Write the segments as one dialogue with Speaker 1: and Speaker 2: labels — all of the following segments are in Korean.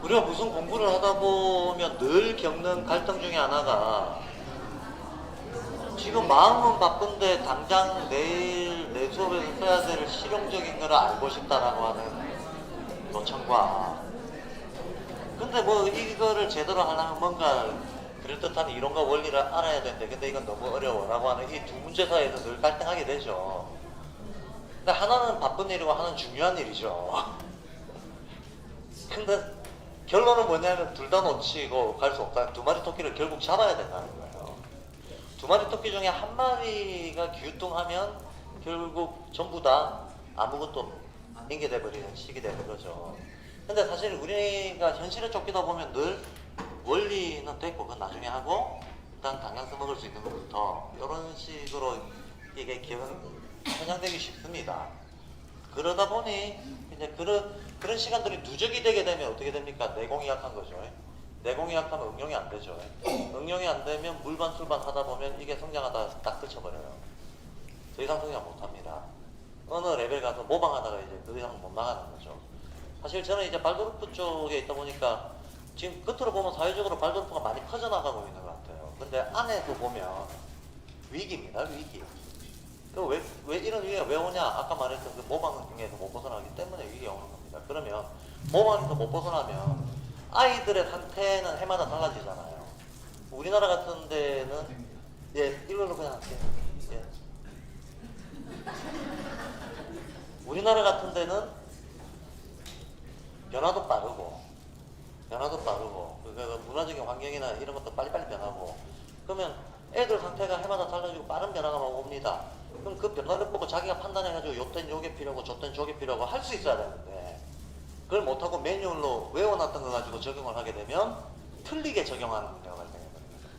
Speaker 1: 우리가 무슨 공부를 하다 보면 늘 겪는 갈등 중에 하나가 지금 마음은 바쁜데 당장 내일 내 수업에서 써야 될 실용적인 거를 알고 싶다라고 하는 요청과 근데 뭐 이거를 제대로 하려면 뭔가 그럴듯한 이론과 원리를 알아야 되는데 근데 이건 너무 어려워라고 하는 이 두 문제 사이에서 늘 갈등하게 되죠. 근데 하나는 바쁜 일이고 하나는 중요한 일이죠. 근데 결론은 뭐냐면 둘 다 놓치고 갈 수 없다. 두 마리 토끼를 결국 잡아야 된다는 거예요. 두 마리 토끼 중에 한 마리가 귀뚱하면 결국 전부 다 아무것도 안 빙게 돼버리는 식이 되는 거죠. 근데 사실 우리가 현실에 쫓기다 보면 늘 원리는 됐고 그건 나중에 하고 일단 당장 써먹을 수 있는 것부터 이런 식으로 이게 편향되기 쉽습니다. 그러다 보니 이제 그런 시간들이 누적이 되게 되면 어떻게 됩니까? 내공이 약한 거죠. 내공이 약하면 응용이 안 되죠. 응용이 안 되면 물반술반 하다 보면 이게 성장하다 딱 그쳐버려요. 더 이상 성장 못 합니다. 어느 레벨 가서 모방하다가 이제 더 이상 못 나가는 거죠. 사실 저는 이제 발도르프 쪽에 있다 보니까 지금 겉으로 보면 사회적으로 발도르프가 많이 퍼져나가고 있는 것 같아요. 근데 안에서 보면 위기입니다, 위기. 왜 이런 위기가 왜 오냐? 아까 말했던 그 모방 중에서 못 벗어나기 때문에 위기가 오는 겁니다. 그러면 모방에서 못 벗어나면 아이들의 상태는 해마다 달라지잖아요. 우리나라 같은 데는 이걸로 그냥 할게요. 우리나라 같은 데는 변화도 빠르고 그 문화적인 환경이나 이런 것도 빨리빨리 변하고 그러면 애들 상태가 해마다 달라지고 빠른 변화가 막 옵니다. 그럼 그 변화를 보고 자기가 판단해가지고 요땐 요게 필요하고 저땐 저게 필요하고 할 수 있어야 되는데 그걸 못하고 매뉴얼로 외워놨던 거 가지고 적용을 하게 되면 틀리게 적용하는 문제가 발생해버립니다.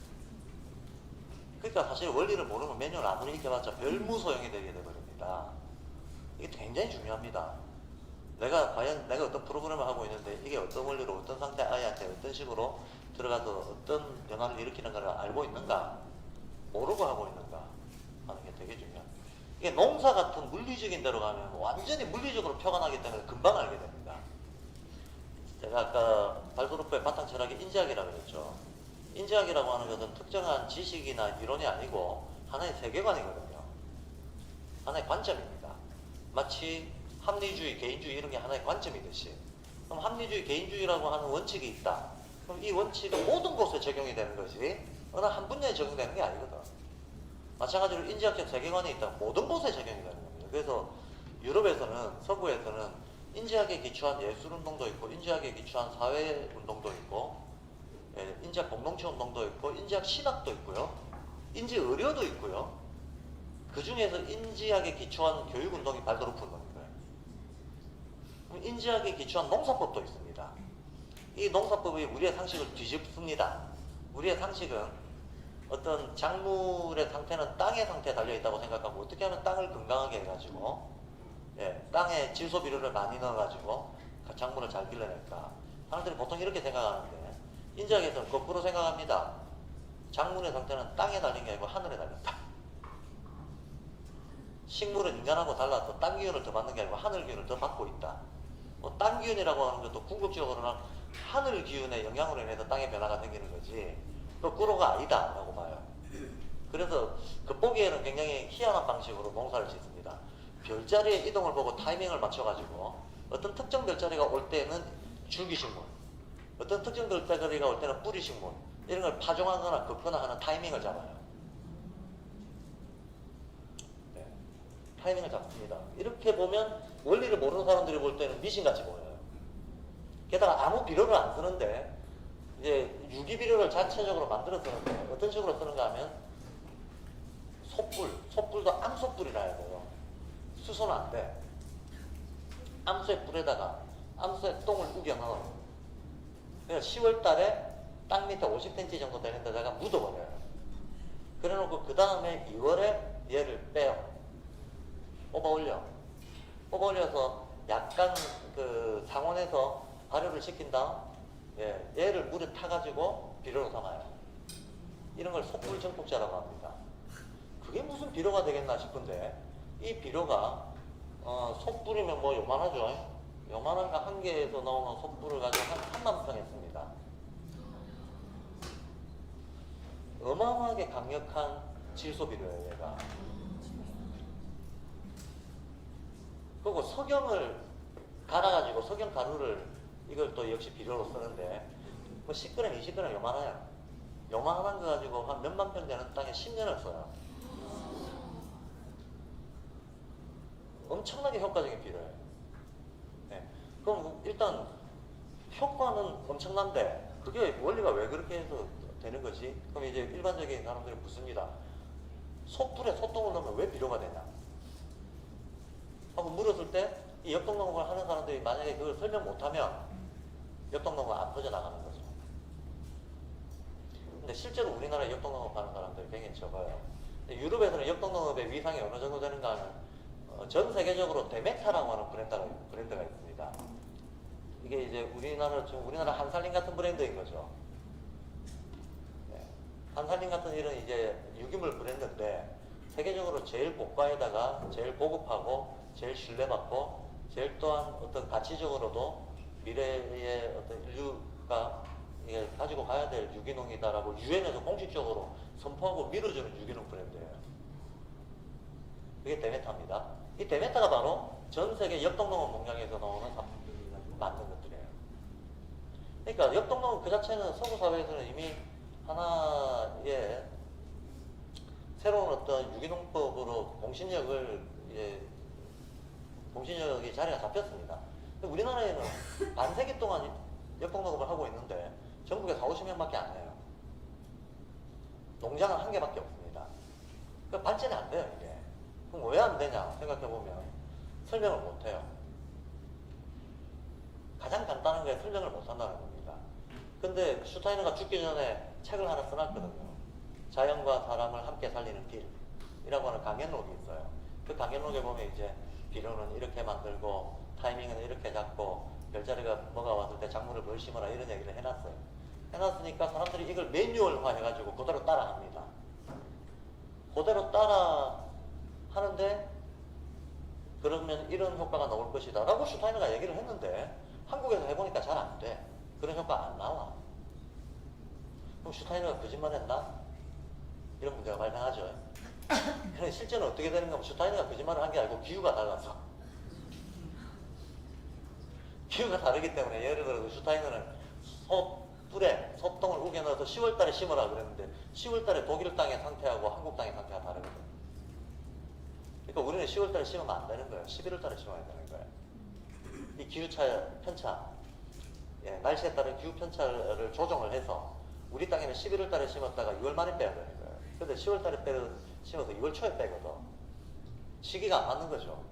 Speaker 1: 그러니까 사실 원리를 모르면 매뉴얼 아무리 익혀봤자 별 무소용이 되게 돼버립니다. 이게 굉장히 중요합니다. 내가 어떤 프로그램을 하고 있는데 이게 어떤 원리로 어떤 상태 아이한테 어떤 식으로 들어가서 어떤 변화를 일으키는 가를 알고 있는가 모르고 하고 있는가 하는 게 되게 중요합니다. 이게 농사 같은 물리적인 데로 가면 완전히 물리적으로 표가 나기 때문에 금방 알게 됩니다. 제가 아까 발도르프의 바탕 철학이 인지학이라고 그랬죠. 인지학이라고 하는 것은 특정한 지식이나 이론이 아니고 하나의 세계관이거든요. 하나의 관점입니다. 마치 합리주의, 개인주의 이런 게 하나의 관점이듯이 그럼 합리주의, 개인주의라고 하는 원칙이 있다. 그럼 이 원칙은 모든 곳에 적용이 되는 거지 어느 한 분야에 적용되는 게 아니거든. 마찬가지로 인지학적 세계관이 있다. 모든 곳에 적용이 되는 겁니다. 그래서 유럽에서는 서구에서는 인지학에 기초한 예술운동도 있고 인지학에 기초한 사회운동도 있고 인지학 공동체 운동도 있고 인지학 신학도 있고요. 인지의료도 있고요. 그 중에서 인지학에 기초한 교육운동이 발도르프 운동입니다. 인지학에 기초한 농사법도 있습니다. 이 농사법이 우리의 상식을 뒤집습니다. 우리의 상식은 어떤 작물의 상태는 땅의 상태에 달려있다고 생각하고 어떻게 하면 땅을 건강하게 해가지고 땅에 질소 비료를 많이 넣어가지고 작물을 잘 길러낼까 사람들이 보통 이렇게 생각하는데 인지학에서는 거꾸로 생각합니다. 작물의 상태는 땅에 달린 게 아니고 하늘에 달렸다. 식물은 인간하고 달라서 땅 기운을 더 받는 게 아니고 하늘 기운을 더 받고 있다. 땅 기운이라고 하는 것도 궁극적으로는 하늘 기운의 영향으로 인해서 땅의 변화가 생기는 거지 거꾸로가 아니다 라고 봐요. 그래서 겉보기에는 굉장히 희한한 방식으로 농사를 짓습니다. 별자리의 이동을 보고 타이밍을 맞춰가지고 어떤 특정 별자리가 올 때는 줄기식물 어떤 특정 별자리가 올 때는 뿌리식물 이런 걸 파종하거나 긋거나 하는 타이밍을 잡아요. 타이밍을 잡습니다. 이렇게 보면 원리를 모르는 사람들이 볼 때는 미신같이 보여요. 게다가 아무 비료를 안 쓰는데 이제 유기비료를 자체적으로 만들어 쓰는데 어떤 식으로 쓰는가 하면 솥불도 암솥불이라 해야 돼요. 수소는 안 돼. 암소의 불에다가 암소의 똥을 우겨 넣어. 그래서 10월 달에 땅 밑에 50cm 정도 되는 데다가 묻어버려요. 그래 놓고 그 다음에 2월에 얘를 빼요. 뽑아 올려서 약간 그 상온에서 발효를 시킨 다음 얘를 물에 타가지고 비료로 삼아요. 이런 걸 속불 정폭자라고 합니다. 그게 무슨 비료가 되겠나 싶은데 이 비료가 속불이면 뭐 요만하죠. 요만한 거 한 개에서 나오는 속불을 가지고 한 3만 평 했습니다. 어마어마하게 강력한 질소비료예요, 얘가. 그리고 석영을 갈아가지고 석영 가루를 이걸 또 역시 비료로 쓰는데 뭐 10g, 20g 요만해요. 요만한 거 가지고 한 몇만 평 되는 땅에 10년을 써요. 엄청나게 효과적인 비료예요. 네. 그럼 일단 효과는 엄청난데 그게 원리가 왜 그렇게 해서 되는 거지? 그럼 이제 일반적인 사람들이 묻습니다. 소불에 소똥을 넣으면 왜 비료가 되냐? 하고 물었을 때 이 역동농업을 하는 사람들이 만약에 그걸 설명 못하면 역동농업은 안 퍼져나가는 거죠. 근데 실제로 우리나라에 역동농업 하는 사람들이 굉장히 적어요. 유럽에서는 역동농업의 위상이 어느 정도 되는가 하는 전 세계적으로 데메타라고 하는 브랜드가 있습니다. 이게 이제 우리나라 한살림 같은 브랜드인 거죠. 네. 한살림 같은 이런 이제 유기물 브랜드인데 세계적으로 제일 고가에다가 제일 고급하고 제일 신뢰받고 제일 또한 어떤 가치적으로도 미래의 어떤 인류가 이게 가지고 가야 될 유기농이다라고 유엔에서 공식적으로 선포하고 밀어주는 유기농 브랜드예요. 그게 데메타입니다. 이 데메타가 바로 전 세계 역동농업 농장에서 나오는 상품들을 만든 것들이에요. 그러니까 역동농업 그 자체는 서구 사회에서는 이미 하나의 새로운 어떤 유기농법으로 공신력이 자리가 잡혔습니다. 근데 우리나라에는 반세기 동안 역동농업을 하고 있는데 전국에 40~50명밖에 안 해요. 농장은 한 개밖에 없습니다. 그러니까 발전이 안 돼요, 이게. 그럼 왜 안 되냐 생각해보면 설명을 못 해요. 가장 간단한 거에 설명을 못 한다는 겁니다. 근데 슈타이너가 죽기 전에 책을 하나 써놨거든요. 자연과 사람을 함께 살리는 길이라고 하는 강연록이 있어요. 그 강연록에 보면 이제 비료는 이렇게 만들고 타이밍은 이렇게 잡고 별자리가 뭐가 왔을 때 작물을 뭘 심어라 이런 얘기를 해놨어요. 해놨으니까 사람들이 이걸 매뉴얼화 해가지고 그대로 따라 합니다. 그대로 따라 하는데 그러면 이런 효과가 나올 것이다 라고 슈타이너가 얘기를 했는데 한국에서 해보니까 잘 안 돼. 그런 효과가 안 나와. 그럼 슈타이너가 거짓말했나? 이런 문제가 발생하죠. 그런데 실제는 어떻게 되는가 하면 슈타이너가 거짓말을 한 게 아니고 기후가 달라서. 기후가 다르기 때문에 예를 들어서 슈타이너는 뿔에 소똥을 우겨 넣어서 10월달에 심으라 그랬는데 10월달에 독일 땅의 상태하고 한국 땅의 상태가 다르거든. 그러니까 우리는 10월달에 심으면 안 되는 거예요. 11월달에 심어야 되는 거예요. 이 기후차 편차, 날씨에 따른 기후 편차를 조정을 해서 우리 땅에는 11월달에 심었다가 6월 말에 빼야 되는 거예요. 근데 10월달에 심어서 6월 초에 빼거든. 시기가 안 맞는 거죠.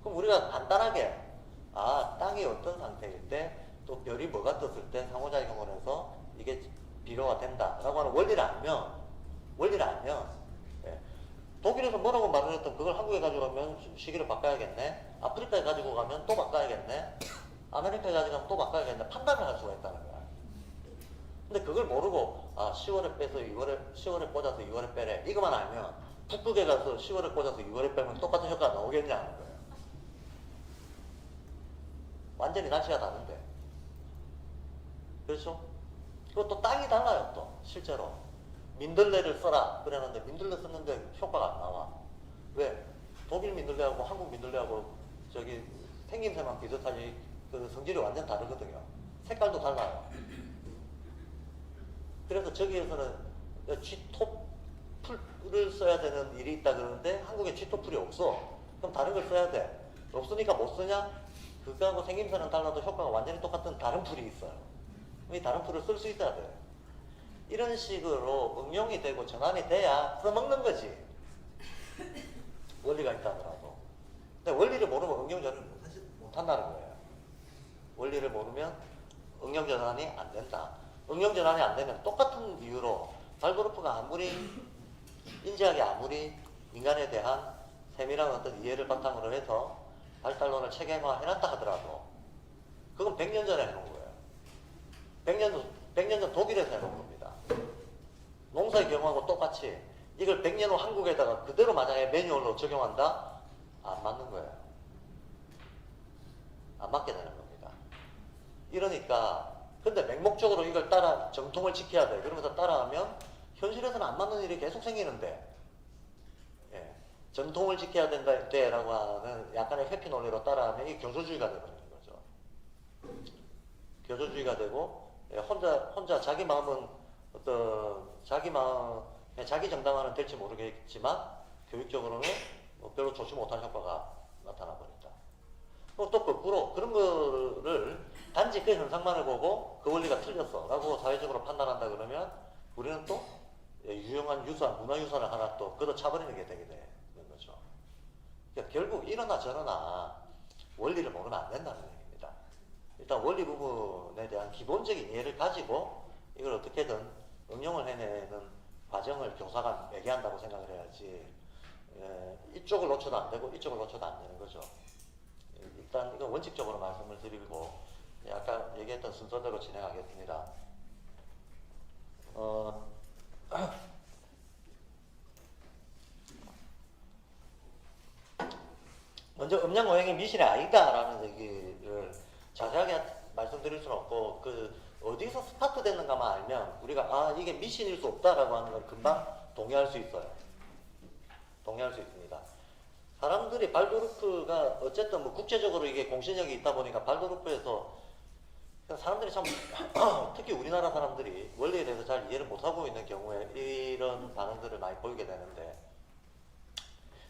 Speaker 1: 그럼 우리가 간단하게 땅이 어떤 상태일 때 또 별이 뭐가 떴을 때 상호작용을 해서 이게 비료가 된다라고 하는 원리를 알면 독일에서 뭐라고 말을 했던 그걸 한국에 가져가면 시기를 바꿔야겠네. 아프리카에 가지고 가면 또 바꿔야겠네. 아메리카에 가져가면 또 바꿔야겠네. 판단을 할 수가 있다는 거야. 근데 그걸 모르고 10월에 빼서 10월에 꽂아서 6월에 빼래. 이것만 알면 북극에 가서 10월에 꽂아서 6월에 빼면 똑같은 효과가 나오겠냐는 거예요. 완전히 날씨가 다른데. 그렇죠? 그리고 또 땅이 달라요, 또 실제로. 민들레를 써라 그랬는데 민들레 썼는데 효과가 안 나와. 왜? 독일 민들레하고 한국 민들레하고 저기 생김새만 비슷하지 그 성질이 완전 다르거든요. 색깔도 달라요. 그래서 저기에서는 쥐토풀을 써야 되는 일이 있다 그러는데 한국에 쥐토풀이 없어. 그럼 다른 걸 써야 돼. 없으니까 못 쓰냐? 그거하고 생김새는 달라도 효과가 완전히 똑같은 다른 풀이 있어요. 이 다른 풀을 쓸 수 있어야 돼. 이런 식으로 응용이 되고 전환이 돼야 써먹는 거지. 원리가 있다 하더라도. 근데 원리를 모르면 응용 전환을 못한다는 거예요. 원리를 모르면 응용 전환이 안 된다. 응용 전환이 안 되면 똑같은 이유로 발그룹프가 아무리 인지하게 아무리 인간에 대한 세밀한 어떤 이해를 바탕으로 해서 발달론을 체계화 해놨다 하더라도 그건 100년 전에 해놓은 거예요. 100년 전 독일에서 해놓은 겁니다. 농사의 경우하고 똑같이 이걸 100년 후 한국에다가 그대로 만약에 매뉴얼로 적용한다? 안 맞는 거예요. 안 맞게 되는 겁니다. 이러니까 근데 맹목적으로 이걸 따라 정통을 지켜야 돼. 그러면서 따라하면 현실에서는 안 맞는 일이 계속 생기는데 예, 전통을 지켜야 된다라고 하는 약간의 회피 논리로 따라하면 이 교조주의가 되버리는 거죠. 교조주의가 되고 예, 혼자 자기 마음은 어떤 자기 마음 자기 정당화는 될지 모르겠지만 교육적으로는 별로 좋지 못한 효과가 나타나 버린다. 또 거꾸로 그런 거를 단지 그 현상만을 보고 그 원리가 틀렸어 라고 사회적으로 판단한다 그러면 우리는 또 유용한 유산, 문화유산을 하나 또 걷어차버리는 게 되게 되는 거죠. 그러니까 결국 이러나 저러나 원리를 모르면 안 된다는 얘기입니다. 일단 원리 부분에 대한 기본적인 이해를 가지고 이걸 어떻게든 응용을 해내는 과정을 교사가 매개한다고 생각을 해야지 이쪽을 놓쳐도 안 되고 이쪽을 놓쳐도 안 되는 거죠. 일단 이건 원칙적으로 말씀을 드리고 아까 얘기했던 순서대로 진행하겠습니다. 먼저 음양오행이 미신이 아니다라는 얘기를 자세하게 말씀드릴 수는 없고 그 어디서 스타트 됐는가만 알면 우리가 아 이게 미신일 수 없다라고 하는 걸 금방 동의할 수 있어요. 동의할 수 있습니다. 사람들이 발도르프가 어쨌든 뭐 국제적으로 이게 공신력이 있다 보니까 발도르프에서 사람들이 참 특히 우리나라 사람들이 원리에 대해서 잘 이해를 못하고 있는 경우에 이런 반응들을 많이 보이게 되는데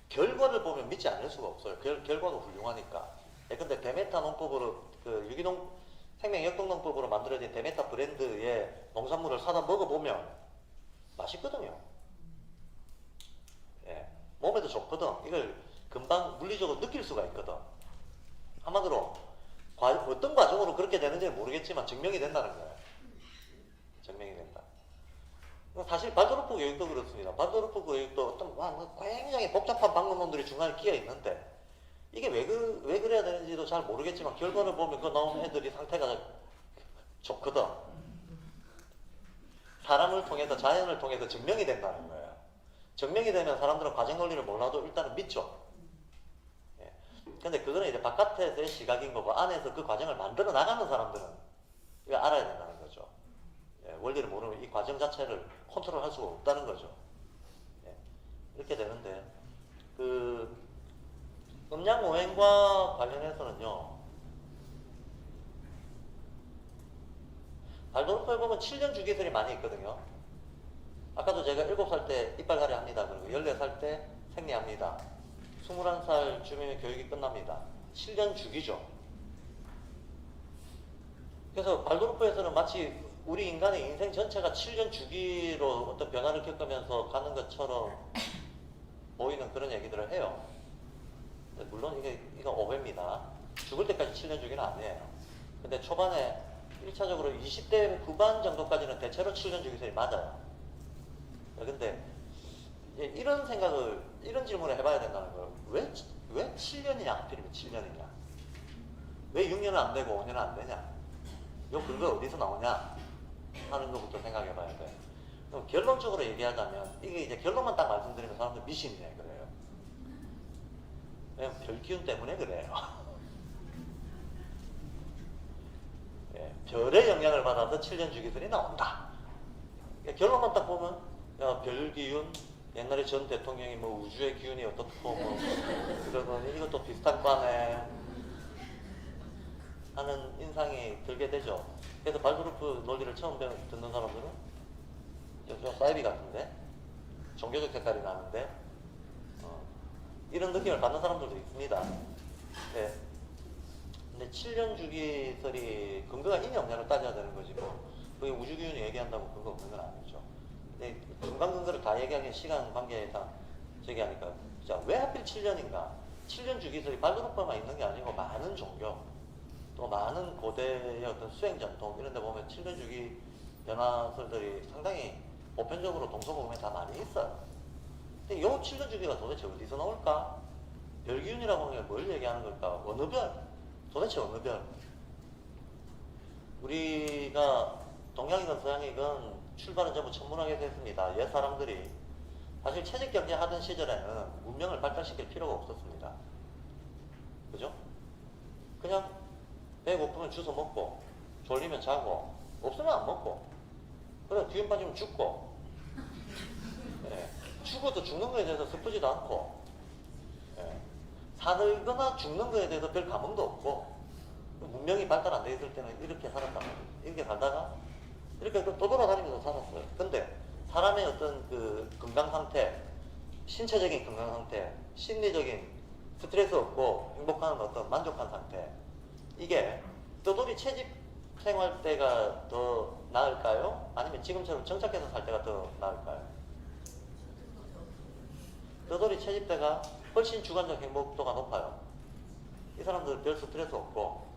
Speaker 1: 결과를 보면 믿지 않을 수가 없어요. 결과가 훌륭하니까. 근데 데메타 농법으로 그 유기농 생명 역동농법으로 만들어진 데메타 브랜드의 농산물을 사다 먹어보면 맛있거든요. 예, 몸에도 좋거든. 이걸 금방 물리적으로 느낄 수가 있거든. 한마디로 어떤 과정으로 그렇게 되는지는 모르겠지만 증명이 된다는 거예요. 증명이 된다. 사실 발도르프 교육도 그렇습니다. 발도르프 교육도 어떤 굉장히 복잡한 방법론들이 중간에 끼어 있는데 이게 왜 그래야 되는지도 잘 모르겠지만 결과를 보면 그 나온 애들이 상태가 좋거든. 사람을 통해서 자연을 통해서 증명이 된다는 거예요. 증명이 되면 사람들은 과정 논리를 몰라도 일단은 믿죠. 예. 근데 그거는 이제 바깥에서의 시각인 거고 안에서 그 과정을 만들어 나가는 사람들은 이거 알아야 된다는 거죠. 예. 원리를 모르면 이 과정 자체를 컨트롤할 수가 없다는 거죠. 예. 이렇게 되는데 그 음양오행과 관련해서는요. 발도르프에 보면 7년 주기설이 많이 있거든요. 아까도 제가 7살 때 이빨갈이 합니다. 그리고 14살 때 생리합니다. 21살 쯤이면 교육이 끝납니다. 7년 주기죠. 그래서 발도르프에서는 마치 우리 인간의 인생 전체가 7년 주기로 어떤 변화를 겪으면서 가는 것처럼 보이는 그런 얘기들을 해요. 물론 이건 오해입니다. 죽을 때까지 7년 주기는 아니에요. 근데 초반에 1차적으로 20대 후반 정도까지는 대체로 7년 주기설이 맞아요. 근데 이런 생각을, 이런 질문을 해봐야 된다는 거예요. 왜 7년이냐? 하필이면 7년이냐? 왜 6년은 안 되고 5년은 안 되냐? 요 근거 어디서 나오냐? 하는 것부터 생각해 봐야 돼. 그럼 결론적으로 얘기하자면, 이게 이제 결론만 딱 말씀드리면 사람들 미신이네, 그래요. 왜냐면 별 기운 때문에 그래요. 예, 별의 영향을 받아서 7년 주기설이 나온다. 결론만 딱 보면, 야, 별 기운, 옛날에 전 대통령이 뭐 우주의 기운이 어떻고, 뭐, 그러더니 이것도 비슷한 과네. 하는 인상이 들게 되죠. 그래서 발도르프 논리를 처음 듣는 사람들은 좀 사이비 같은데 종교적 색깔이 나는데 이런 느낌을 받는 사람들도 있습니다. 네. 근데 7년 주기설이 근거가 있냐 없냐를 따져야 되는 거지 뭐 그게 우주기운이 얘기한다고 근거 없는 건 아니죠. 근데 중간 근거를 다 얘기하기엔 시간 관계에다 저기 하니까 자, 왜 하필 7년인가? 7년 주기설이 발도르프만 있는 게 아니고 많은 종교 또 많은 고대의 어떤 수행 전통 이런 데 보면 7년 주기 변화설들이 상당히 보편적으로 동서고금에 다 많이 있어요. 근데 이 7년 주기가 도대체 어디서 나올까? 별기운이라고 하는 게 뭘 얘기하는 걸까? 어느 별? 도대체 어느 별? 우리가 동양이건 서양이건 출발은 전부 천문학에서 했습니다. 옛 사람들이 사실 채직경제 하던 시절에는 문명을 발달시킬 필요가 없었습니다. 그죠? 그냥 배고프면 주워 먹고, 졸리면 자고, 없으면 안 먹고, 그래 기운 빠지면 죽고, 예. 죽어도 죽는 거에 대해서 슬프지도 않고, 예. 살거나 죽는 거에 대해서 별 감흥도 없고, 문명이 발달 안 돼 있을 때는 이렇게 살았단 말이에요. 이렇게 살다가 이렇게 또 돌아다니면서 살았어요. 근데 사람의 어떤 그 건강 상태, 신체적인 건강 상태, 심리적인 스트레스 없고 행복한 어떤 만족한 상태, 이게 떠돌이 채집 생활 때가 더 나을까요? 아니면 지금처럼 정착해서 살 때가 더 나을까요? 떠돌이 채집 때가 훨씬 주관적 행복도가 높아요. 이 사람들은 별 스트레스 없고,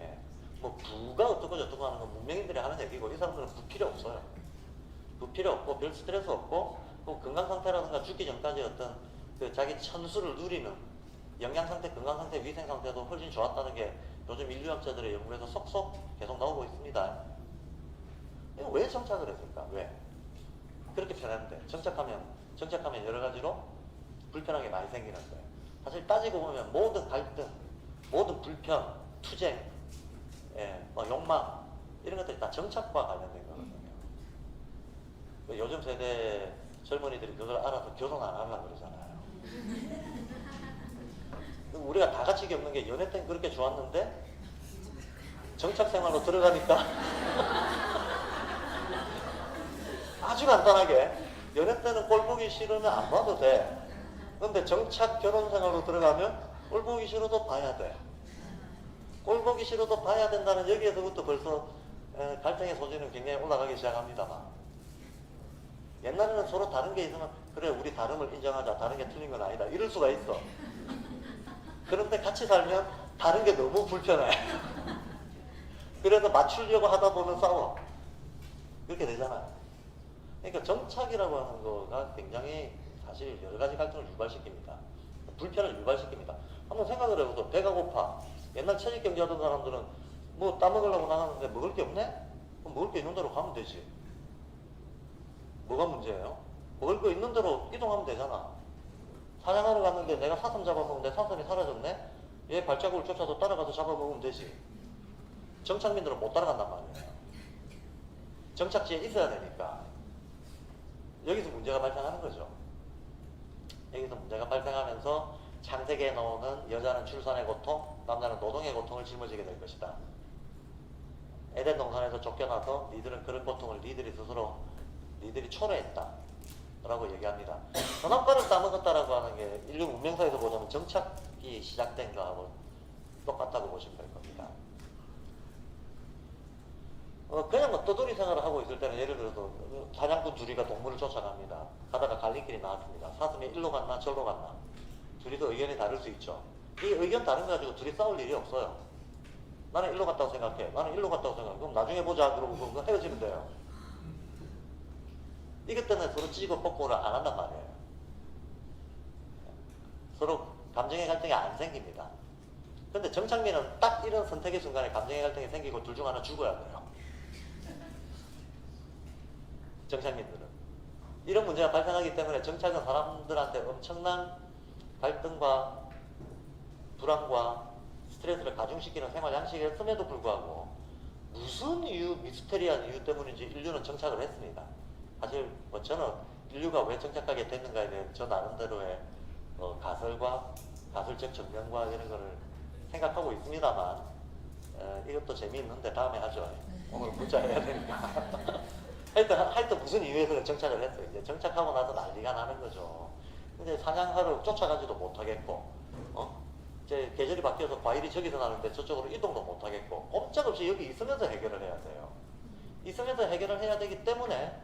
Speaker 1: 예. 뭐 부가 어떻고 저떻고 하는 건 문명인들이 하는 얘기고, 이 사람들은 부 필요 없어요. 부 필요 없고 별 스트레스 없고, 그 건강 상태라든가 죽기 전까지 어떤 그 자기 천수를 누리는 영양 상태, 건강 상태, 위생 상태도 훨씬 좋았다는 게 요즘 인류학자들의 연구에서 속속 계속 나오고 있습니다. 이거 왜 정착을 했을까? 왜? 그렇게 편했는데 정착하면 여러 가지로 불편하게 많이 생기는 거예요. 사실 따지고 보면 모든 갈등, 모든 불편, 투쟁, 예, 뭐 욕망, 이런 것들이 다 정착과 관련된 거거든요. 요즘 세대 젊은이들이 그걸 알아서 결혼 안 하려고 그러잖아요. 우리가 다 같이 겪는 게 연애 때는 그렇게 좋았는데 정착 생활로 들어가니까 아주 간단하게 연애 때는 꼴 보기 싫으면 안 봐도 돼. 근데 정착 결혼 생활로 들어가면 꼴 보기 싫어도 봐야 돼. 꼴 보기 싫어도 봐야 된다는 여기에서부터 벌써 갈등의 소지는 굉장히 올라가기 시작합니다만, 옛날에는 서로 다른 게 있으면 그래 우리 다름을 인정하자, 다른 게 틀린 건 아니다, 이럴 수가 있어. 그런데 같이 살면 다른 게 너무 불편해. 그래서 맞추려고 하다 보면 싸워. 그렇게 되잖아요. 그러니까 정착이라고 하는 거가 굉장히 사실 여러 가지 갈등을 유발시킵니다. 불편을 유발시킵니다. 한번 생각을 해보세요. 배가 고파. 옛날 채집 경제하던 사람들은 뭐 따먹으려고 나가는데 먹을 게 없네? 그럼 먹을 게 있는 대로 가면 되지. 뭐가 문제예요? 먹을 거 있는 대로 이동하면 되잖아. 사냥하러 갔는데 내가 사슴 잡아먹는데 사슴이 사라졌네? 얘 발자국을 쫓아서 따라가서 잡아먹으면 되지. 정착민들은 못 따라간단 말이에요. 정착지에 있어야 되니까. 여기서 문제가 발생하는 거죠. 여기서 문제가 발생하면서 창세기에 나오는 여자는 출산의 고통, 남자는 노동의 고통을 짊어지게 될 것이다. 에덴 동산에서 쫓겨나서 니들은 그런 고통을 니들이 스스로 니들이 초래했다 라고 얘기합니다. 선악과를 따먹었다라고 하는 게 인류 문명사에서 보자면 정착이 시작된 거하고 똑같다고 보시면 될 겁니다. 그냥 뭐 떠돌이 생활을 하고 있을 때는 예를 들어서 사냥꾼 둘이가 동물을 쫓아갑니다. 가다가 갈림길이 나왔습니다. 사슴이 일로 갔나 저로 갔나. 둘이서 의견이 다를 수 있죠. 이 의견 다른 거 가지고 둘이 싸울 일이 없어요. 나는 일로 갔다고 생각해. 나는 일로 갔다고 생각해. 그럼 나중에 보자. 그러고 헤어지면 돼요. 이것 때문에 서로 찌고 볶고를 안 한단 말이에요. 서로 감정의 갈등이 안 생깁니다. 근데 정착민은 딱 이런 선택의 순간에 감정의 갈등이 생기고 둘 중 하나 죽어야 돼요. 정착민들은. 이런 문제가 발생하기 때문에 정착은 사람들한테 엄청난 갈등과 불안과 스트레스를 가중시키는 생활 양식이었음에도 불구하고 무슨 이유, 미스테리한 이유 때문인지 인류는 정착을 했습니다. 사실 뭐 저는 인류가 왜 정착하게 됐는가에 대해 저 나름대로의 가설과 가설적 증명과 이런 거를 생각하고 있습니다만, 이것도 재미있는데 다음에 하죠. 오늘 문자 해야 되니까. 하여튼 무슨 이유에서 정착을 했어요. 이제 정착하고 나서 난리가 나는 거죠. 이제 사냥하러 쫓아가지도 못하겠고, 이제 계절이 바뀌어서 과일이 저기서 나는데 저쪽으로 이동도 못하겠고, 꼼짝없이 여기 있으면서 해결을 해야 돼요. 있으면서 해결을 해야 되기 때문에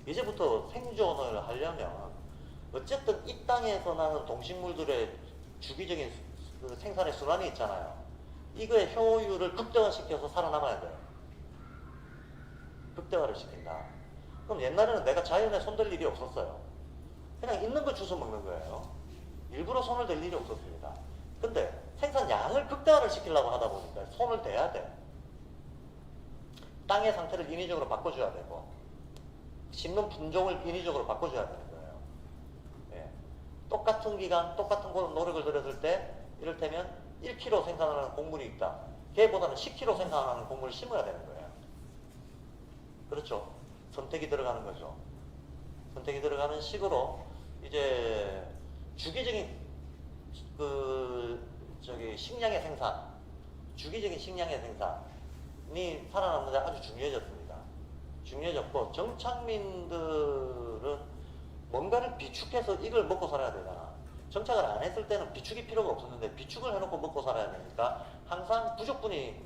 Speaker 1: 이제부터 생존을 하려면 어쨌든 이 땅에서 나는 동식물들의 주기적인 생산의 순환이 있잖아요. 이거의 효율을 극대화시켜서 살아남아야 돼요. 극대화를 시킨다. 그럼 옛날에는 내가 자연에 손댈 일이 없었어요. 그냥 있는 거 주워 먹는 거예요. 일부러 손을 댈 일이 없었습니다. 근데 생산량을 극대화를 시키려고 하다 보니까 손을 대야 돼. 땅의 상태를 인위적으로 바꿔줘야 되고, 심는 품종을 인위적으로 바꿔줘야 되는 거예요. 예. 똑같은 기간, 똑같은 노력을 들였을 때, 이를테면 1kg 생산하는 곡물이 있다. 개보다는 10kg 생산하는 곡물을 심어야 되는 거예요. 그렇죠? 선택이 들어가는 거죠. 선택이 들어가는 식으로 이제 주기적인 식량의 생산, 주기적인 식량의 생산이 살아남는데 아주 중요해졌습니다. 중요해졌고, 정착민들은 뭔가를 비축해서 이걸 먹고 살아야 되잖아. 정착을 안 했을 때는 비축이 필요가 없었는데 비축을 해놓고 먹고 살아야 되니까 항상 부족분이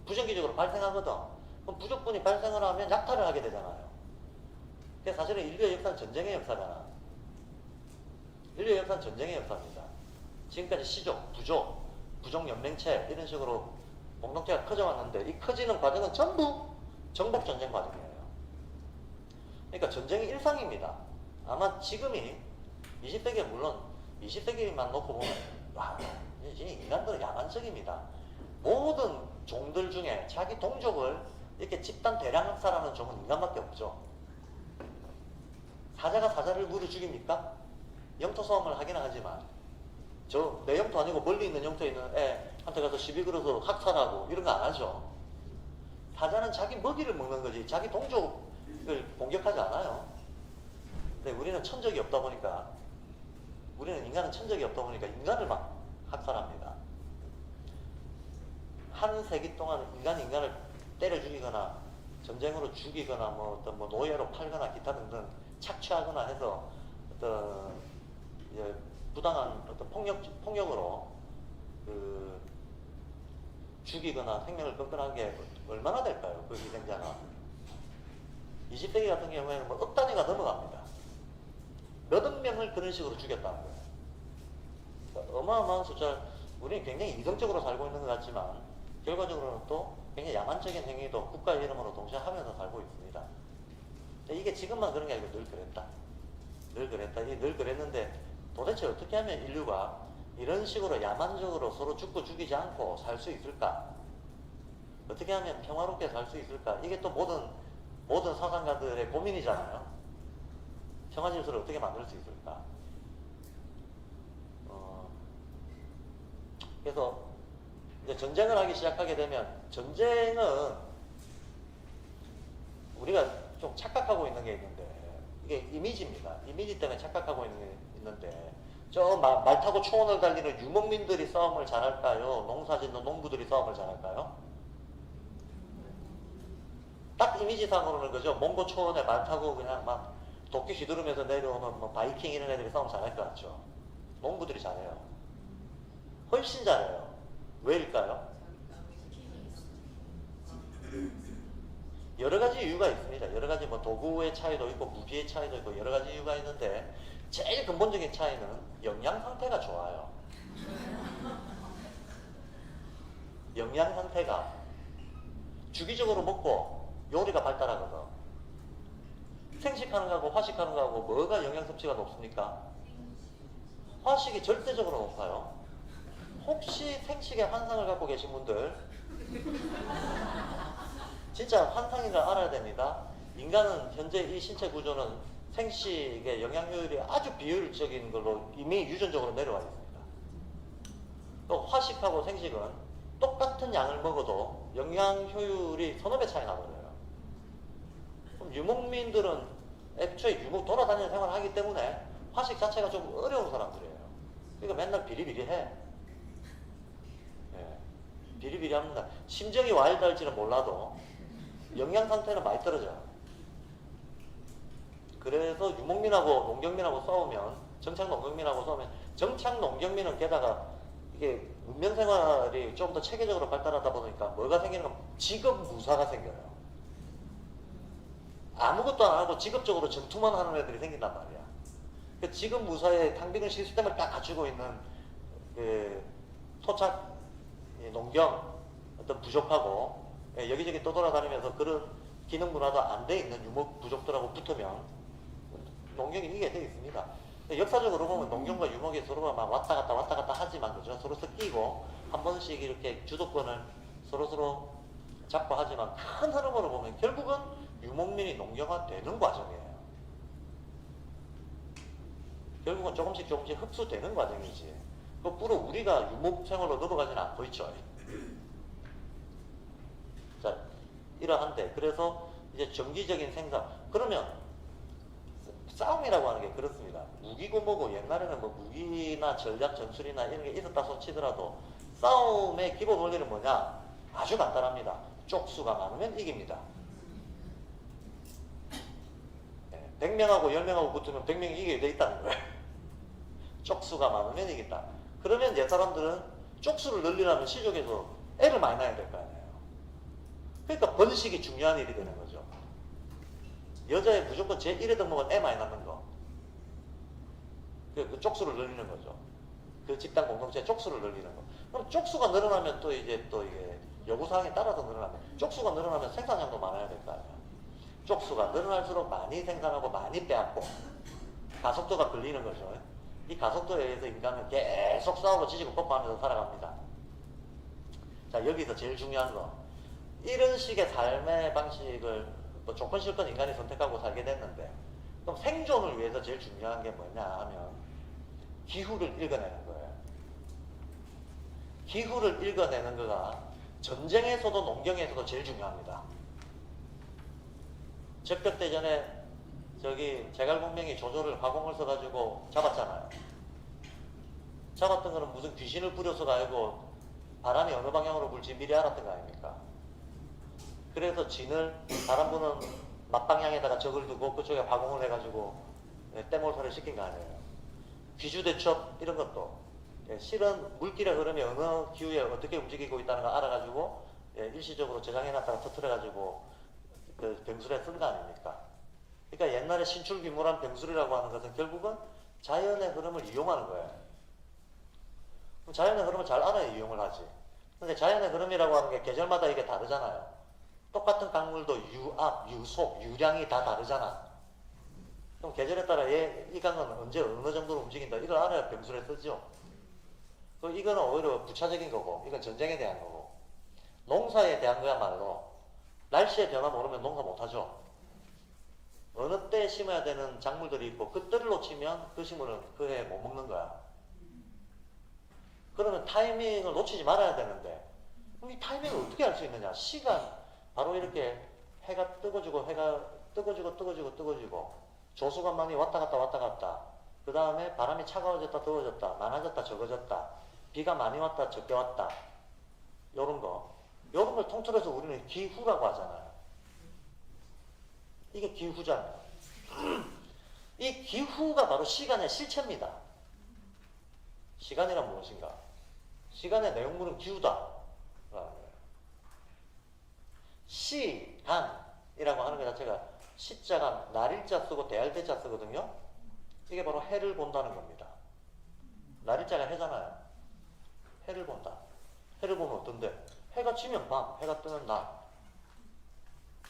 Speaker 1: 부정기적으로 발생하거든. 그럼 부족분이 발생을 하면 약탈을 하게 되잖아요. 그게 사실은 인류의 역사는 전쟁의 역사잖아. 인류의 역사는 전쟁의 역사입니다. 지금까지 시족, 부족 연맹체 이런 식으로 공동체가 커져왔는데 이 커지는 과정은 전부 정복전쟁 과정이에요. 그러니까 전쟁이 일상입니다. 아마 지금이 20세기에 물론 20세기만 놓고 보면 와, 인간들은 야만적입니다. 모든 종들 중에 자기 동족을 이렇게 집단 대량 학살하는 종은 인간밖에 없죠. 사자가 사자를 물어 죽입니까? 영토 싸움을 하긴 하지만 내 영토 아니고 멀리 있는 영토에 있는 애한테 가서 시비 걸어서 학살하고 이런 거 안 하죠. 사자는 자기 먹이를 먹는 거지 자기 동족을 공격하지 않아요. 근데 우리는 천적이 없다 보니까 인간은 천적이 없다 보니까 인간을 막 학살합니다. 한 세기 동안 인간을 때려 죽이거나 전쟁으로 죽이거나 어떤 노예로 팔거나 기타 등등 착취하거나 해서 어떤 부당한 어떤 폭력으로 죽이거나 생명을 끊거나 게 얼마나 될까요? 그 희생자가. 20세기 같은 경우에는 억 단위가 넘어갑니다. 몇억 명을 그런 식으로 죽였다는 거예요. 그러니까 어마어마한 숫자, 우리는 굉장히 이성적으로 살고 있는 것 같지만 결과적으로는 또 굉장히 야만적인 행위도 국가의 이름으로 동시에 하면서 살고 있습니다. 이게 지금만 그런 게 아니고 늘 그랬다. 늘 그랬는데 도대체 어떻게 하면 인류가 이런 식으로 야만적으로 서로 죽고 죽이지 않고 살 수 있을까? 어떻게 하면 평화롭게 살 수 있을까? 이게 또 모든 사상가들의 고민이잖아요. 평화 질서를 어떻게 만들 수 있을까? 그래서 이제 전쟁을 하기 시작하게 되면 전쟁은 우리가 좀 착각하고 있는 게 있는데 이게 이미지입니다. 이미지 때문에 착각하고 있는 게 있는데 말 타고 초원을 달리는 유목민들이 싸움을 잘할까요? 농사 짓는 농부들이 싸움을 잘할까요? 딱 이미지상으로는 그죠? 몽고 초원에 말 타고 그냥 막 도끼 휘두르면서 내려오는 바이킹 이런 애들이 싸움 잘할 것 같죠? 농부들이 잘해요. 훨씬 잘해요. 왜일까요? 여러 가지 이유가 있습니다. 여러 가지 도구의 차이도 있고 무기의 차이도 있고 여러 가지 이유가 있는데 제일 근본적인 차이는 영양 상태가 좋아요. 영양 상태가 주기적으로 먹고 요리가 발달하거든. 생식하는 거하고 화식하는 거하고 뭐가 영양 섭취가 높습니까? 화식이 절대적으로 높아요. 혹시 생식의 환상을 갖고 계신 분들 진짜 환상인 걸 알아야 됩니다. 인간은 현재 이 신체 구조는 생식의 영양 효율이 아주 비효율적인 걸로 이미 유전적으로 내려와 있습니다. 또 화식하고 생식은 똑같은 양을 먹어도 영양 효율이 서너 배 차이 나버려요. 그럼 유목민들은 애초에 돌아다니는 생활을 하기 때문에 화식 자체가 좀 어려운 사람들이에요. 그러니까 맨날 비리비리해. 비리비리합니다. 심정이 와일드할지는 몰라도 영양 상태는 많이 떨어져요. 그래서 유목민하고 농경민하고 싸우면 정착농경민하고 싸우면 정착농경민은 게다가 이게 문명생활이 좀 더 체계적으로 발달하다 보니까 뭐가 생기는 건 직업무사가 생겨요. 아무것도 안 하고 직업적으로 전투만 하는 애들이 생긴단 말이야. 그 직업무사의 탕비근 시스템을 딱 갖추고 있는 그 토착 농경 어떤 부족하고 여기저기 떠돌아다니면서 그런 기능 문화도 안 돼 있는 유목 부족들하고 붙으면 농경이 이기게 돼 있습니다. 역사적으로 보면 농경과 유목이 서로가 막 왔다 갔다 하지만 그죠? 서로 섞이고 한 번씩 이렇게 주도권을 서로 잡고 하지만 큰 흐름으로 보면 결국은 유목민이 농경화되는 과정이에요. 결국은 조금씩 흡수되는 과정이지. 거꾸로 우리가 유목 생활로 넘어가지는 않고 있죠. 자, 이러한데 그래서 이제 정기적인 생산. 그러면 싸움이라고 하는 게 그렇습니다. 무기고 뭐고 옛날에는 뭐 무기나 전략 전술이나 이런 게 있었다 손치더라도 싸움의 기본 원리는 뭐냐? 아주 간단합니다. 쪽수가 많으면 이깁니다. 100명하고 10명하고 붙으면 100명이 이기게 돼 있다는 거예요. 쪽수가 많으면 이긴다. 그러면 옛 사람들은 쪽수를 늘리려면 시족에서 애를 많이 낳아야 될 거 아니에요. 그러니까 번식이 중요한 일이 되는 거죠. 여자의 무조건 제1의 덕목은 애 많이 낳는 거. 그 쪽수를 늘리는 거죠. 그 집단 공동체의 쪽수를 늘리는 거. 그럼 쪽수가 늘어나면 또 이제 또 이게 요구사항에 따라서 늘어나면 쪽수가 늘어나면 생산량도 많아야 될 거 아니에요. 쪽수가 늘어날수록 많이 생산하고 많이 빼앗고 가속도가 걸리는 거죠. 이 가속도에 의해서 인간은 계속 싸우고 지지고 뽀뽀하면서 살아갑니다. 자, 여기서 제일 중요한 거. 이런 식의 삶의 방식을 뭐 조건 실건 인간이 선택하고 살게 됐는데 그럼 생존을 위해서 제일 중요한 게 뭐냐 하면 기후를 읽어내는 거예요. 기후를 읽어내는 거가 전쟁에서도 농경에서도 제일 중요합니다. 적벽대전에 저기 제갈공명이 조조를 화공을 써가지고 잡았잖아요. 잡았던 거는 무슨 귀신을 부려서 가지고 바람이 어느 방향으로 불지 미리 알았던 거 아닙니까? 그래서 진을 바람 부는 맞방향에다가 적을 두고 그쪽에 화공을 해가지고 떼몰살을 시킨 거 아니에요. 귀주대첩 이런 것도 실은 물길의 흐름이 어느 기후에 어떻게 움직이고 있다는 걸 알아가지고 일시적으로 저장해놨다가 터뜨려가지고 그 병술에 쓴 거 아닙니까? 그러니까 옛날에 신출귀몰한 병술이라고 하는 것은 결국은 자연의 흐름을 이용하는 거예요. 그럼 자연의 흐름을 잘 알아야 이용을 하지. 근데 자연의 흐름이라고 하는 게 계절마다 이게 다르잖아요. 똑같은 강물도 유압, 유속, 유량이 다 다르잖아. 그럼 계절에 따라 이 강은 언제 어느 정도로 움직인다. 이걸 알아야 병술에 쓰죠. 이거는 오히려 부차적인 거고, 이건 전쟁에 대한 거고. 농사에 대한 거야말로 날씨의 변화 모르면 농사 못하죠. 어느 때 심어야 되는 작물들이 있고 그 때를 놓치면 그 식물은 그 해 못 먹는 거야. 그러면 타이밍을 놓치지 말아야 되는데 그럼 이 타이밍을 어떻게 알 수 있느냐? 시간, 바로 이렇게 해가 뜨거지고 해가 뜨거지고 조수간만이 왔다 갔다 그 다음에 바람이 차가워졌다 더워졌다 많아졌다 적어졌다 비가 많이 왔다 적게 왔다 요런 걸 통틀어서 우리는 기후라고 하잖아요. 이게 기후잖아요. 이 기후가 바로 시간의 실체입니다. 시간이란 무엇인가? 시간의 내용물은 기후다. 시간이라고 하는 것 자체가 시자가 날일자 쓰고 대할대자 쓰거든요. 이게 바로 해를 본다는 겁니다. 날일자가 해잖아요. 해를 본다. 해를 보면 어떤데? 해가 지면 밤, 해가 뜨면 낮.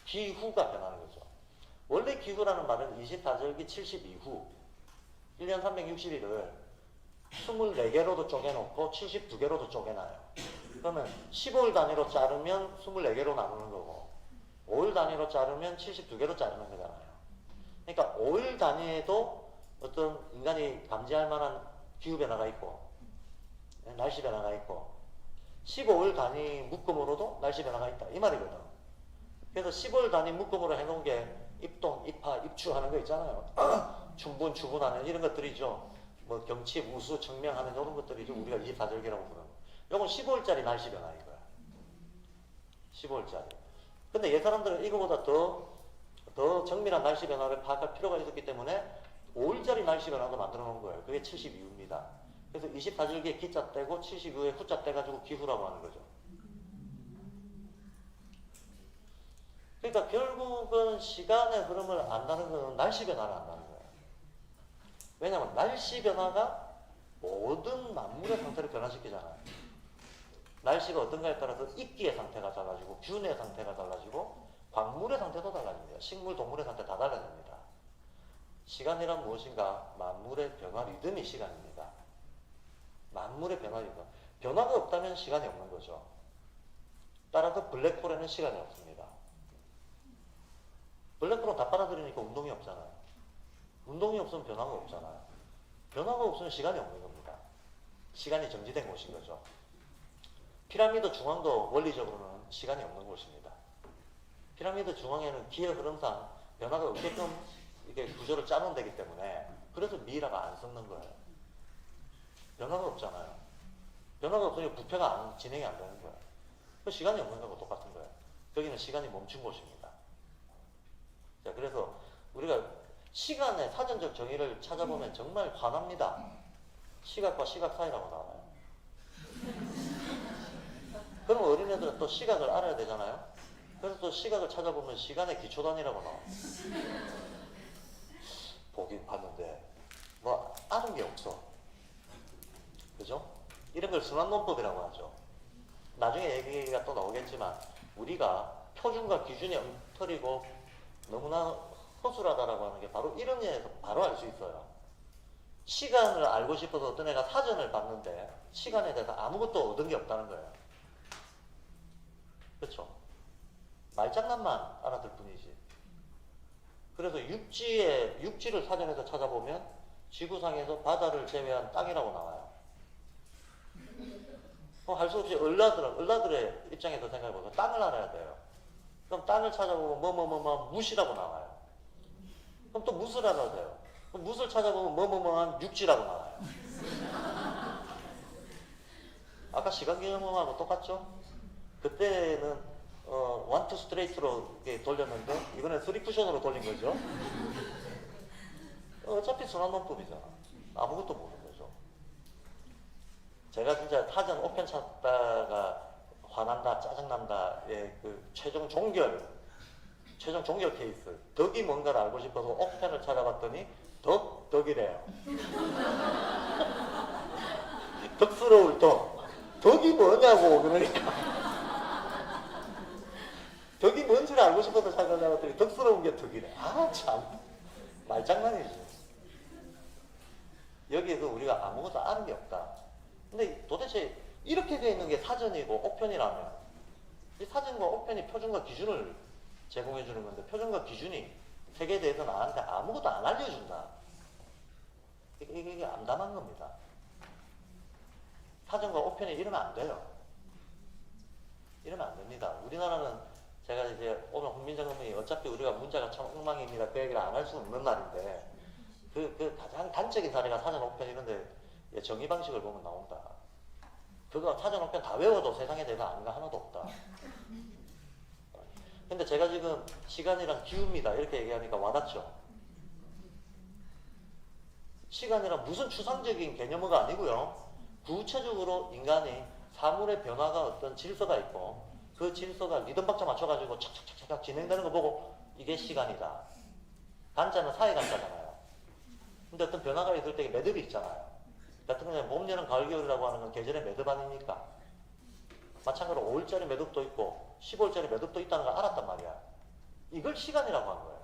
Speaker 1: 기후가 변하는 거죠. 원래 기후라는 말은 24절기 72후 1년 360일을 24개로도 쪼개놓고 72개로도 쪼개놔요. 그러면 15일 단위로 자르면 24개로 나누는 거고 5일 단위로 자르면 72개로 자르는 거잖아요. 그러니까 5일 단위에도 어떤 인간이 감지할 만한 기후 변화가 있고 날씨 변화가 있고 15일 단위 묶음으로도 날씨 변화가 있다. 이 말이거든. 그래서 15일 단위 묶음으로 해놓은 게 입동, 입하, 입추하는 거 있잖아요. 춘분, 추분하는 이런 것들이죠. 뭐 경치, 우수, 청명하는 이런 것들이죠. 우리가 24절기라고 부르는 거. 요건 15일짜리 날씨 변화인 거야. 15일짜리. 근데 옛 사람들은 이거보다 더 정밀한 날씨 변화를 파악할 필요가 있었기 때문에 5일짜리 날씨 변화도 만들어 놓은 거예요. 그게 72후입니다. 그래서 24절기에 기자 떼고 72후에 후자 떼가지고 기후라고 하는 거죠. 그러니까 결국은 시간의 흐름을 안다는 것은 날씨 변화를 안다는 거예요. 왜냐하면 날씨 변화가 모든 만물의 상태를 변화시키잖아요. 날씨가 어떤가에 따라서 이끼의 상태가 달라지고 균의 상태가 달라지고 광물의 상태도 달라집니다. 식물, 동물의 상태 다 달라집니다. 시간이란 무엇인가? 만물의 변화 리듬이 시간입니다. 만물의 변화 리듬. 변화가 없다면 시간이 없는 거죠. 따라서 블랙홀에는 시간이 없습니다. 블랙홀은 다 빨아들이니까 운동이 없잖아요. 운동이 없으면 변화가 없잖아요. 변화가 없으면 시간이 없는 겁니다. 시간이 정지된 곳인 거죠. 피라미드 중앙도 원리적으로는 시간이 없는 곳입니다. 피라미드 중앙에는 기의 흐름상 변화가 없게끔 이게 구조를 짜놓은 데기 때문에 그래서 미이라가 안 섞는 거예요. 변화가 없잖아요. 변화가 없으니 부패가 진행이 안 되는 거예요. 그 시간이 없는 거하고 똑같은 거예요. 여기는 시간이 멈춘 곳입니다. 자, 그래서 우리가 시간의 사전적 정의를 찾아보면 정말 화납니다. 시각과 시각 사이라고 나와요. 그럼 어린애들은 또 시각을 알아야 되잖아요. 그래서 또 시각을 찾아보면 시간의 기초단위라고 나와요. 보긴 봤는데 뭐 아는 게 없어. 그죠? 이런 걸 순환논법이라고 하죠. 나중에 얘기가 또 나오겠지만 우리가 표준과 기준이 엉터리고 너무나 허술하다라고 하는 게 바로 이런 예에서 바로 알 수 있어요. 시간을 알고 싶어서 어떤 애가 사전을 봤는데 시간에 대해서 아무것도 얻은 게 없다는 거예요. 그렇죠? 말장난만 알아들 뿐이지. 그래서 육지를 사전에서 찾아보면 지구상에서 바다를 제외한 땅이라고 나와요. 할 수 없이 얼라들의 입장에서 생각해보면 땅을 알아야 돼요. 그럼 땅을 찾아보면 무시라고 나와요. 그럼 또 무엇을 알아야 돼요. 그럼 무엇을 찾아보면 한 육지라고 나와요. 아까 시간 개념하고 똑같죠? 그때는 원투 스트레이트로 돌렸는데 이번엔 쓰리 쿠션으로 돌린 거죠. 어차피 순환논법이잖아. 아무것도 모르는 거죠. 제가 진짜 사전 오편 찾다가 화난다, 짜증난다의 그 최종 종결 케이스. 덕이 뭔가를 알고 싶어서 오편을 찾아봤더니 덕이래요. 덕스러울 덕이 뭐냐고. 그러니까 덕이 뭔지를 알고 싶어서 찾아봤더니 덕스러운 게 덕이래. 아, 참 말장난이지. 여기에서 우리가 아무것도 아는 게 없다. 근데 도대체 이렇게 되어 있는 게 사전이고 옥편이라면 이 사전과 옥편이 표준과 기준을 제공해 주는 건데 표준과 기준이 세계에 대해서 나한테 아무것도 안 알려준다. 이게 암담한 겁니다. 사전과 옥편이 이러면 안 돼요. 이러면 안 됩니다. 우리나라는 제가 이제 오늘 홍민정 의원이 어차피 우리가 문제가 참 엉망입니다. 그 얘기를 안 할 수는 없는 말인데 그 가장 단적인 사례가 사전 옥편 이런데 정의 방식을 보면 나온다. 그거 사전 옥편 다 외워도 세상에 대해서 아는 거 하나도 없다. 근데 제가 지금 시간이란 기후입니다 이렇게 얘기하니까 와닿죠. 시간이란 무슨 추상적인 개념어가 아니고요. 구체적으로 인간이 사물의 변화가 어떤 질서가 있고 그 질서가 리듬 박자 맞춰가지고 착착착착 진행되는 거 보고 이게 시간이다. 간자는 사회 간자잖아요. 근데 어떤 변화가 있을 때 매듭이 있잖아요. 같은 경우에 봄, 여름, 가을, 겨울이라고 하는 건 계절의 매듭 아닙니까? 마찬가지로 5일짜리 매듭도 있고 15일짜리 매듭도 있다는 걸 알았단 말이야. 이걸 시간이라고 하는 거예요.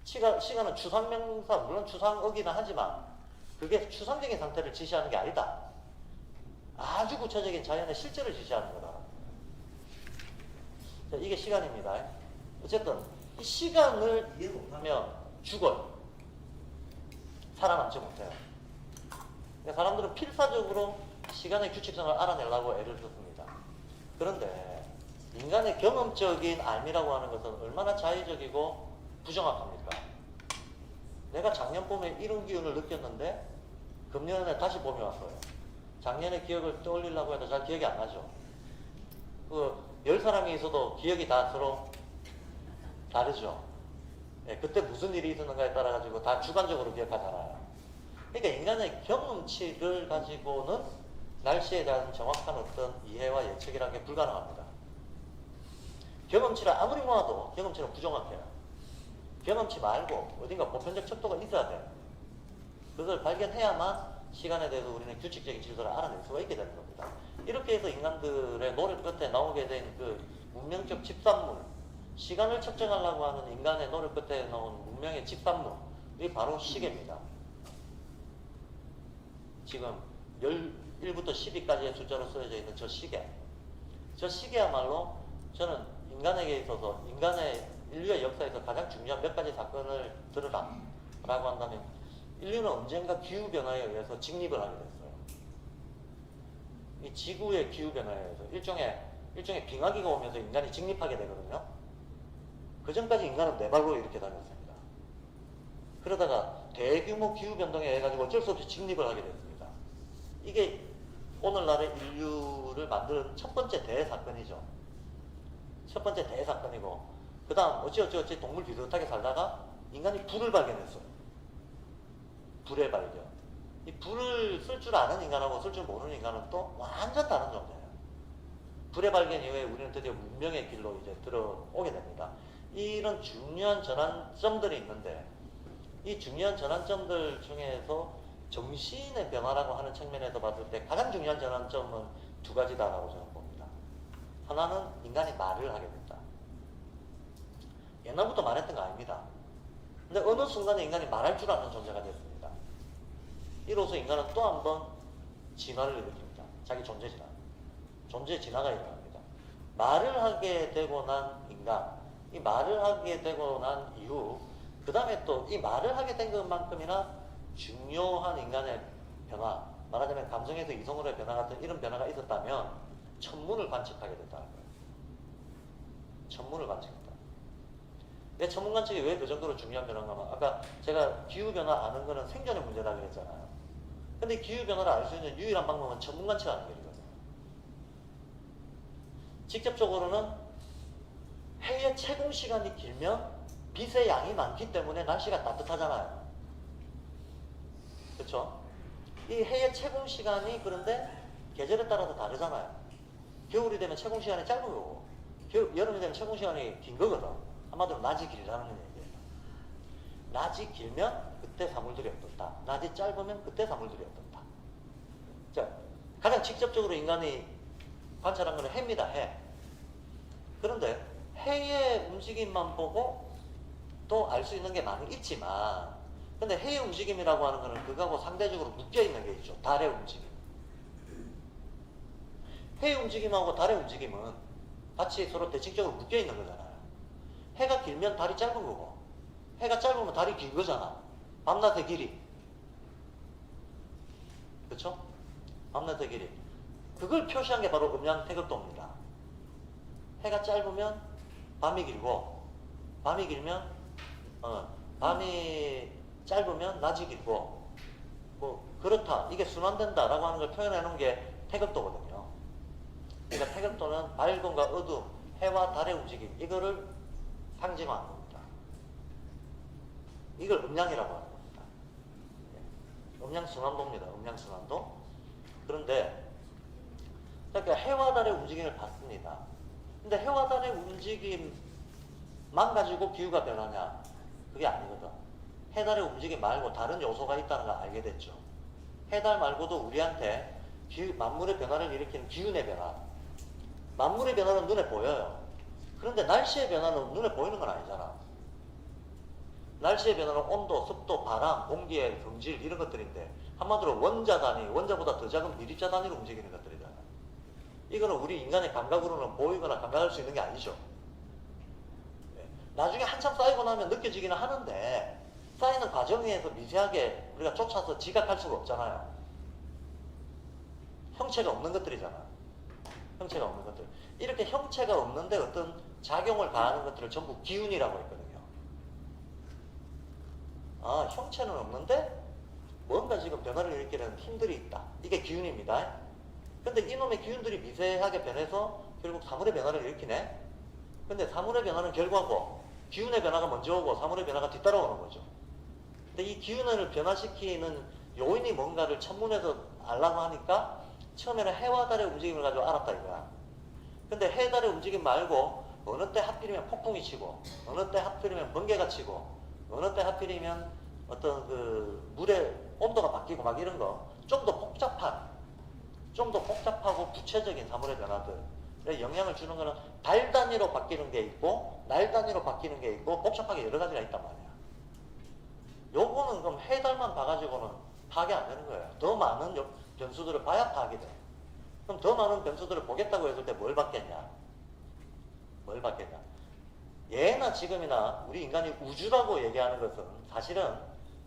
Speaker 1: 시간은 추상명사, 물론 추상어기는 하지만 그게 추상적인 상태를 지시하는 게 아니다. 아주 구체적인 자연의 실제를 지시하는 거다. 자, 이게 시간입니다. 어쨌든 이 시간을 이해 못하면 죽어요. 살아남지 못해요. 그러니까 사람들은 필사적으로 시간의 규칙성을 알아내려고 애를 썼습니다. 그런데 인간의 경험적인 알미라고 하는 것은 얼마나 자의적이고 부정확합니까? 내가 작년 봄에 이런 기운을 느꼈는데 금년에 다시 봄이 왔어요. 작년의 기억을 떠올리려고 해도 잘 기억이 안 나죠. 10사람이 있어도 기억이 다 서로 다르죠. 예, 그때 무슨 일이 있었는가에 따라 가지고 다 주관적으로 기억하잖아요. 그러니까 인간의 경험치를 가지고는 날씨에 대한 정확한 어떤 이해와 예측이라는 게 불가능합니다. 경험치를 아무리 모아도 경험치는 부정확해요. 경험치 말고 어딘가 보편적 척도가 있어야 돼요. 그걸 발견해야만 시간에 대해서 우리는 규칙적인 질서를 알아낼 수가 있게 되는 겁니다. 이렇게 해서 인간들의 노력 끝에 나오게 된 그 문명적 집산물, 시간을 측정하려고 하는 인간의 노력 끝에 나온 문명의 집산물이 바로 시계입니다. 지금 1부터 10위까지의 숫자로 쓰여져 있는 저 시계. 저 시계야말로 저는 인간에게 있어서 인류의 역사에서 가장 중요한 몇 가지 사건을 들으라 라고 한다면 인류는 언젠가 기후변화에 의해서 직립을 하게 됐어요. 이 지구의 기후변화에 의해서 일종의 빙하기가 오면서 인간이 직립하게 되거든요. 그 전까지 인간은 네 발로 이렇게 다녔습니다. 그러다가 대규모 기후변동에 의해 가지고 어쩔 수 없이 직립을 하게 됐습니다. 이게 오늘날의 인류를 만드는 첫 번째 대사건이죠. 첫 번째 대사건이고, 그 다음 어찌어찌 동물 비슷하게 살다가 인간이 불을 발견했어요. 불의 발견. 이 불을 쓸 줄 아는 인간하고 쓸 줄 모르는 인간은 또 완전 다른 존재예요. 불의 발견 이후에 우리는 드디어 문명의 길로 이제 들어오게 됩니다. 이런 중요한 전환점들이 있는데, 이 중요한 전환점들 중에서 정신의 변화라고 하는 측면에서 봤을 때 가장 중요한 전환점은 두 가지다라고 저는 봅니다. 하나는 인간이 말을 하게 됐다. 옛날부터 말했던 거 아닙니다. 근데 어느 순간에 인간이 말할 줄 아는 존재가 됐습니다. 이로써 인간은 또 한 번 진화를 일으킵니다. 자기 존재 진화. 존재 진화가 일어납니다. 말을 하게 되고 난 인간, 이 말을 하게 되고 난 이후, 그 다음에 또 이 말을 하게 된 것만큼이나 중요한 인간의 변화, 말하자면 감성에서 이성으로의 변화 같은 이런 변화가 있었다면 천문을 관측하게 됐다는 거예요. 천문을 관측했다. 내 천문 관측이 왜 그 정도로 중요한 변화인가 하면, 아까 제가 기후변화 아는 거는 생존의 문제라고 했잖아요. 근데 기후변화를 알 수 있는 유일한 방법은 천문 관측하는 거거든요. 직접적으로는 해의 채공 시간이 길면 빛의 양이 많기 때문에 날씨가 따뜻하잖아요. 그렇죠? 이 해의 채공 시간이 그런데 계절에 따라서 다르잖아요. 겨울이 되면 채공 시간이 짧은 거고, 여름이 되면 채공 시간이 긴 거거든. 한마디로 낮이 길다는 얘기예요. 낮이 길면 그때 사물들이 어떻다. 낮이 짧으면 그때 사물들이 어떻다. 자, 가장 직접적으로 인간이 관찰한 것은 해입니다. 해. 그런데 해의 움직임만 보고 또 알 수 있는 게 많이 있지만, 근데 해의 움직임이라고 하는 것은 그거하고 상대적으로 묶여있는 게 있죠. 달의 움직임. 해의 움직임하고 달의 움직임은 같이 서로 대칭적으로 묶여있는 거잖아요. 해가 길면 달이 짧은 거고, 해가 짧으면 달이 긴 거잖아. 밤낮의 길이. 그쵸? 밤낮의 길이. 그걸 표시한 게 바로 음양 태극도입니다. 해가 짧으면 밤이 길고, 밤이 길면 밤이 짧으면 낮이 길고, 뭐 그렇다, 이게 순환된다라고 하는 걸 표현해 놓은 게 태극도거든요. 그러니까 태극도는 밝음과 어둠, 해와 달의 움직임, 이거를 상징하는 겁니다. 이걸 음양이라고 하는 겁니다. 음양순환도입니다. 음양순환도. 그런데 그러니까 해와 달의 움직임을 봤습니다. 근데 해와 달의 움직임만 가지고 기후가 변하냐? 그게 아니거든. 해달의 움직임 말고 다른 요소가 있다는 걸 알게 됐죠. 해달 말고도 우리한테 만물의 변화를 일으키는 기운의 변화, 만물의 변화는 눈에 보여요. 그런데 날씨의 변화는 눈에 보이는 건 아니잖아. 날씨의 변화는 온도, 습도, 바람, 공기의 성질, 이런 것들인데, 한마디로 원자 단위, 원자보다 더 작은 미립자 단위로 움직이는 것들이잖아. 이거는 우리 인간의 감각으로는 보이거나 감각할 수 있는 게 아니죠. 나중에 한참 쌓이고 나면 느껴지기는 하는데, 쌓이는 과정에서 미세하게 우리가 쫓아서 지각할 수가 없잖아요. 형체가 없는 것들이잖아. 형체가 없는 것들. 이렇게 형체가 없는데 어떤 작용을 가하는 것들을 전부 기운이라고 했거든요. 아, 형체는 없는데 뭔가 지금 변화를 일으키는 힘들이 있다. 이게 기운입니다. 근데 이놈의 기운들이 미세하게 변해서 결국 사물의 변화를 일으키네. 근데 사물의 변화는 결과고, 기운의 변화가 먼저 오고 사물의 변화가 뒤따라오는 거죠. 근데 이 기운을 변화시키는 요인이 뭔가를 천문에서 알라고 하니까 처음에는 해와 달의 움직임을 가지고 알았다 이거야. 근데 해, 달의 움직임 말고 어느 때 하필이면 폭풍이 치고, 어느 때 하필이면 번개가 치고, 어느 때 하필이면 어떤 그 물의 온도가 바뀌고 막 이런 거, 좀 더 복잡하고 구체적인 사물의 변화들에 영향을 주는 거는 달 단위로 바뀌는 게 있고, 날 단위로 바뀌는 게 있고, 복잡하게 여러 가지가 있단 말이야. 요거는 그럼 해달만 봐가지고는 파악이 안 되는 거예요. 더 많은 변수들을 봐야 파악이 돼. 그럼 더 많은 변수들을 보겠다고 했을 때 뭘 받겠냐? 뭘 받겠냐? 예나 지금이나 우리 인간이 우주라고 얘기하는 것은, 사실은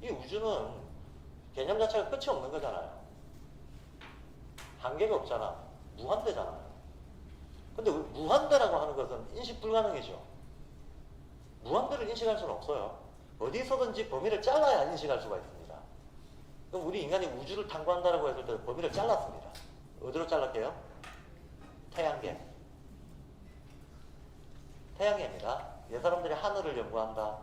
Speaker 1: 이 우주는 개념 자체가 끝이 없는 거잖아요. 한계가 없잖아. 무한대잖아요. 근데 무한대라고 하는 것은 인식 불가능이죠. 무한대를 인식할 수는 없어요. 어디서든지 범위를 잘라야 인식할 수가 있습니다. 그럼 우리 인간이 우주를 탐구한다라고 했을 때 범위를 잘랐습니다. 어디로 잘랐게요? 태양계. 태양계입니다. 옛 사람들이 하늘을 연구한다,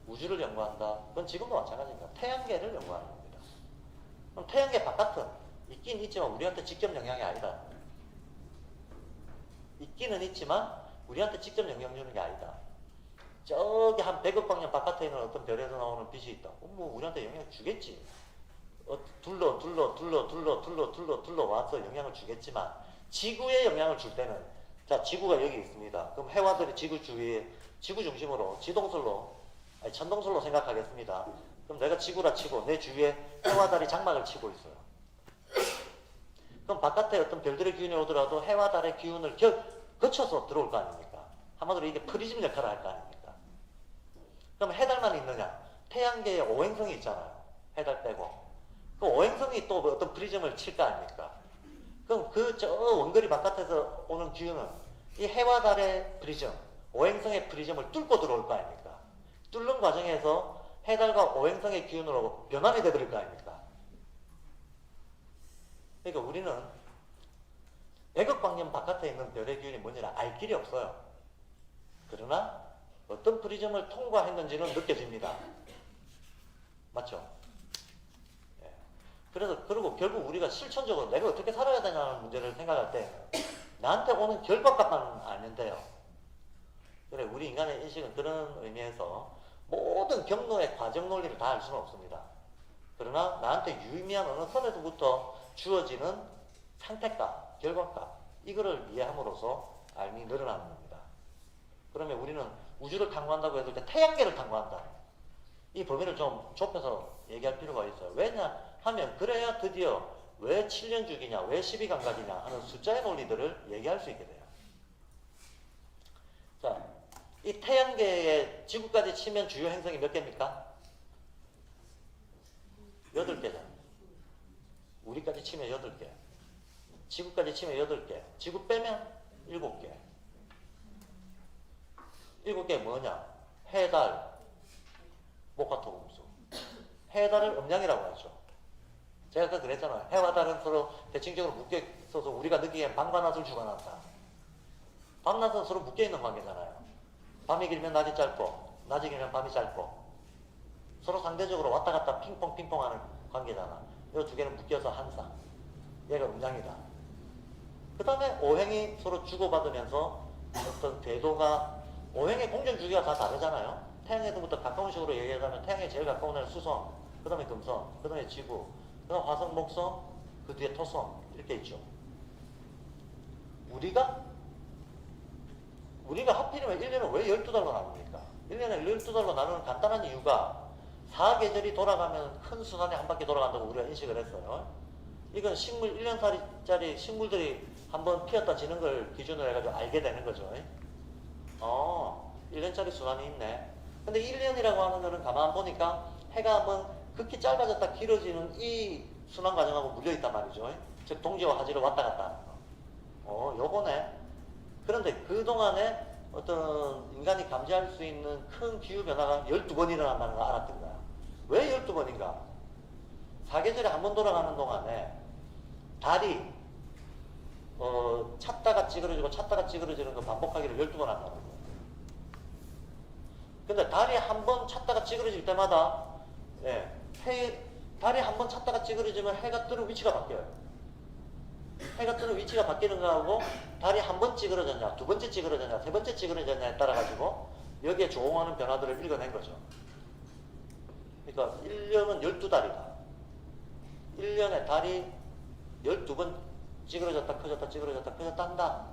Speaker 1: 우주를 연구한다. 그건 지금도 마찬가지입니다. 태양계를 연구하는 겁니다. 그럼 태양계 바깥은 있긴 있지만 우리한테 직접 영향이 아니다. 있기는 있지만 우리한테 직접 영향 주는 게 아니다. 저기 한 100억 광년 바깥에 있는 어떤 별에서 나오는 빛이 있다. 뭐 우리한테 영향을 주겠지. 둘러 와서 영향을 주겠지만 지구에 영향을 줄 때는, 자, 지구가 여기 있습니다. 그럼 해와들이 지구 주위에, 지구 중심으로 천동설로 생각하겠습니다. 그럼 내가 지구라 치고 내 주위에 해와 달이 장막을 치고 있어요. 그럼 바깥에 어떤 별들의 기운이 오더라도 해와 달의 기운을 거쳐서 들어올 거 아닙니까? 한마디로 이게 프리즘 역할을 할 거 아닙니까? 그럼 해달만 있느냐? 태양계에 오행성이 있잖아요. 해달 빼고. 그 오행성이 또 어떤 프리즘을 칠 거 아닙니까? 그럼 저 원거리 바깥에서 오는 기운은 이 해와 달의 프리즘, 오행성의 프리즘을 뚫고 들어올 거 아닙니까? 뚫는 과정에서 해달과 오행성의 기운으로 변환이 되버릴 거 아닙니까? 그러니까 우리는 100억 광년 바깥에 있는 별의 기운이 뭔지를 알 길이 없어요. 그러나 어떤 프리즘을 통과했는지는 느껴집니다. 맞죠? 예. 그리고 결국 우리가 실천적으로 내가 어떻게 살아야 되냐는 문제를 생각할 때 나한테 오는 결과값만 알면 돼요. 그래, 우리 인간의 인식은 그런 의미에서 모든 경로의 과정 논리를 다 알 수는 없습니다. 그러나 나한테 유의미한 어느 선에서부터 주어지는 상태값, 결과값, 이거를 이해함으로써 알미 늘어나는 겁니다. 그러면 우리는 우주를 탐구한다고 해도 태양계를 탐구한다. 이 범위를 좀 좁혀서 얘기할 필요가 있어요. 왜냐하면 그래야 드디어 왜 7년 주기냐, 왜 12감각이냐 하는 숫자의 논리들을 얘기할 수 있게 돼요. 자, 이 태양계에 지구까지 치면 주요 행성이 몇 개입니까? 8개잖아요. 우리까지 치면 8개. 지구까지 치면 8개. 지구 빼면 7개. 7개 뭐냐? 해달, 목화토금수. 해달을 음양이라고 하죠. 제가 아까 그랬잖아요. 해와 달은 서로 대칭적으로 묶여 있어서 우리가 느끼기엔 밤과 낮을 주관한다. 밤낮은 서로 묶여 있는 관계잖아요. 밤이 길면 낮이 짧고, 낮이 길면 밤이 짧고, 서로 상대적으로 왔다 갔다 핑퐁 하는 관계잖아. 이 두 개는 묶여서 한 쌍. 얘가 음양이다. 그 다음에 오행이 서로 주고받으면서 어떤 궤도가, 오행의 공전 주기가 다 다르잖아요. 태양에서부터 가까운 식으로 얘기하자면 태양에 제일 가까운 애는 수성, 그 다음에 금성, 그 다음에 지구, 그 다음 화성, 목성, 그 뒤에 토성, 이렇게 있죠. 우리가 하필이면 1년을 왜 12달로 나눕니까? 1년을 12달로 나누는 간단한 이유가 4계절이 돌아가면 큰 순환이 한 바퀴 돌아간다고 우리가 인식을 했어요. 이건 식물 1년짜리 식물들이 한번 피었다 지는 걸 기준으로 해가지고 알게 되는 거죠. 1년짜리 순환이 있네. 근데 1년이라고 하는 거는 가만 보니까 해가 한번 극히 짧아졌다 길어지는 이 순환 과정하고 물려있단 말이죠. 즉 동지와 하지로 왔다 갔다 하는 거. 요거네. 그런데 그동안에 어떤 인간이 감지할 수 있는 큰 기후 변화가 12번 일어난다는 걸 알았던 거야. 왜 12번인가? 사계절에 한 번 돌아가는 동안에 달이 찾다가 찌그러지는 거 반복하기를 12번 한다는 거예요. 근데 달이 한 번 찾다가 찌그러질 때마다 달이 한 번 찾다가 찌그러지면 해가 뜨는 위치가 바뀌어요. 해가 뜨는 위치가 바뀌는 거하고 달이 한 번 찌그러졌냐, 두 번째 찌그러졌냐, 세 번째 찌그러졌냐에 따라 가지고 여기에 조응하는 변화들을 읽어낸 거죠. 그러니까 1년은 12달이다. 1년에 달이 12번 찌그러졌다 커졌다 찌그러졌다 커졌다 한다.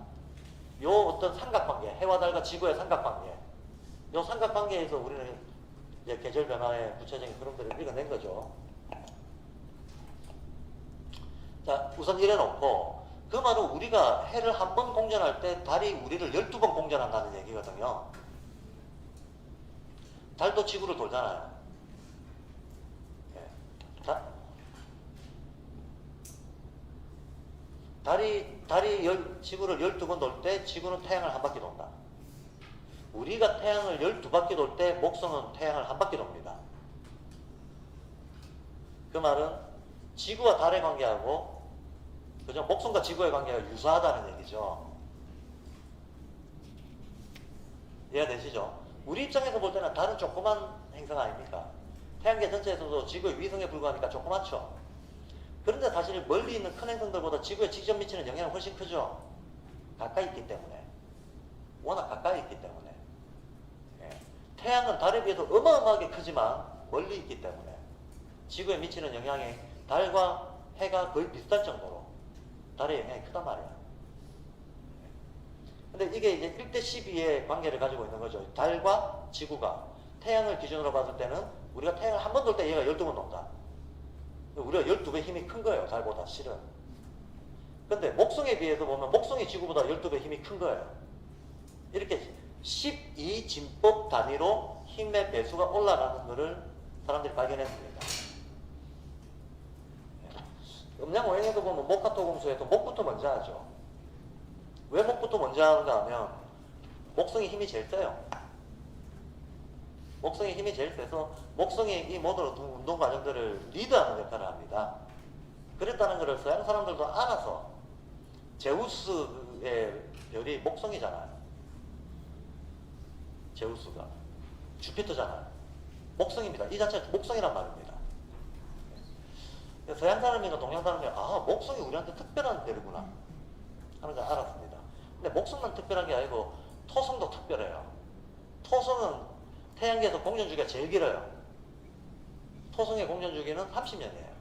Speaker 1: 요 어떤 삼각관계, 해와 달과 지구의 삼각관계, 요 삼각관계에서 우리는 이제 계절 변화의 구체적인 흐름들을 읽어낸 거죠. 자, 우선 이래 놓고, 그 말은 우리가 해를 한 번 공전할 때 달이 우리를 12번 공전한다는 얘기거든요. 달도 지구를 돌잖아요. 다, 지구를 12번 돌 때 지구는 태양을 한 바퀴 돈다. 우리가 태양을 12바퀴 돌 때 목성은 태양을 한 바퀴 돕니다. 그 말은 지구와 달의 관계하고 그죠? 목성과 지구의 관계가 유사하다는 얘기죠. 이해가 되시죠? 우리 입장에서 볼 때는 달은 조그만 행성 아닙니까? 태양계 전체에서도 지구의 위성에 불과하니까 조그맣죠. 그런데 사실 멀리 있는 큰 행성들보다 지구에 직접 미치는 영향은 훨씬 크죠. 가까이 있기 때문에. 워낙 가까이 있기 때문에. 예. 태양은 달에 비해서 어마어마하게 크지만 멀리 있기 때문에 지구에 미치는 영향이 달과 해가 거의 비슷할 정도로 달의 영향이 크단 말이야. 근데 이게 이제 1대 12의 관계를 가지고 있는 거죠. 달과 지구가. 태양을 기준으로 봤을 때는 우리가 태양을 한 번 돌 때 얘가 12번 돈다. 우리가 12배 힘이 큰 거예요. 달보다 실은. 근데 목성에 비해서 보면 목성이 지구보다 12배 힘이 큰 거예요. 이렇게 12진법 단위로 힘의 배수가 올라가는 것을 사람들이 발견했습니다. 음양오행에도 보면 목화토금수에서 목부터 먼저 하죠. 왜 목부터 먼저 하는가 하면 목성이 힘이 제일 세요. 목성이 힘이 제일 세서 목성이 이 모든 운동 과정들을 리드하는 역할을 합니다. 그랬다는 것을 서양 사람들도 알아서 제우스의 별이 목성이잖아요. 제우스가 주피터잖아요. 목성입니다. 이 자체가 목성이란 말입니다. 서양 사람이나 동양 사람이 목성이 우리한테 특별한 별이구나 하는 걸 알았습니다. 근데 목성만 특별한 게 아니고 토성도 특별해요. 토성은 태양계에서 공전주기가 제일 길어요. 토성의 공전주기는 30년이에요.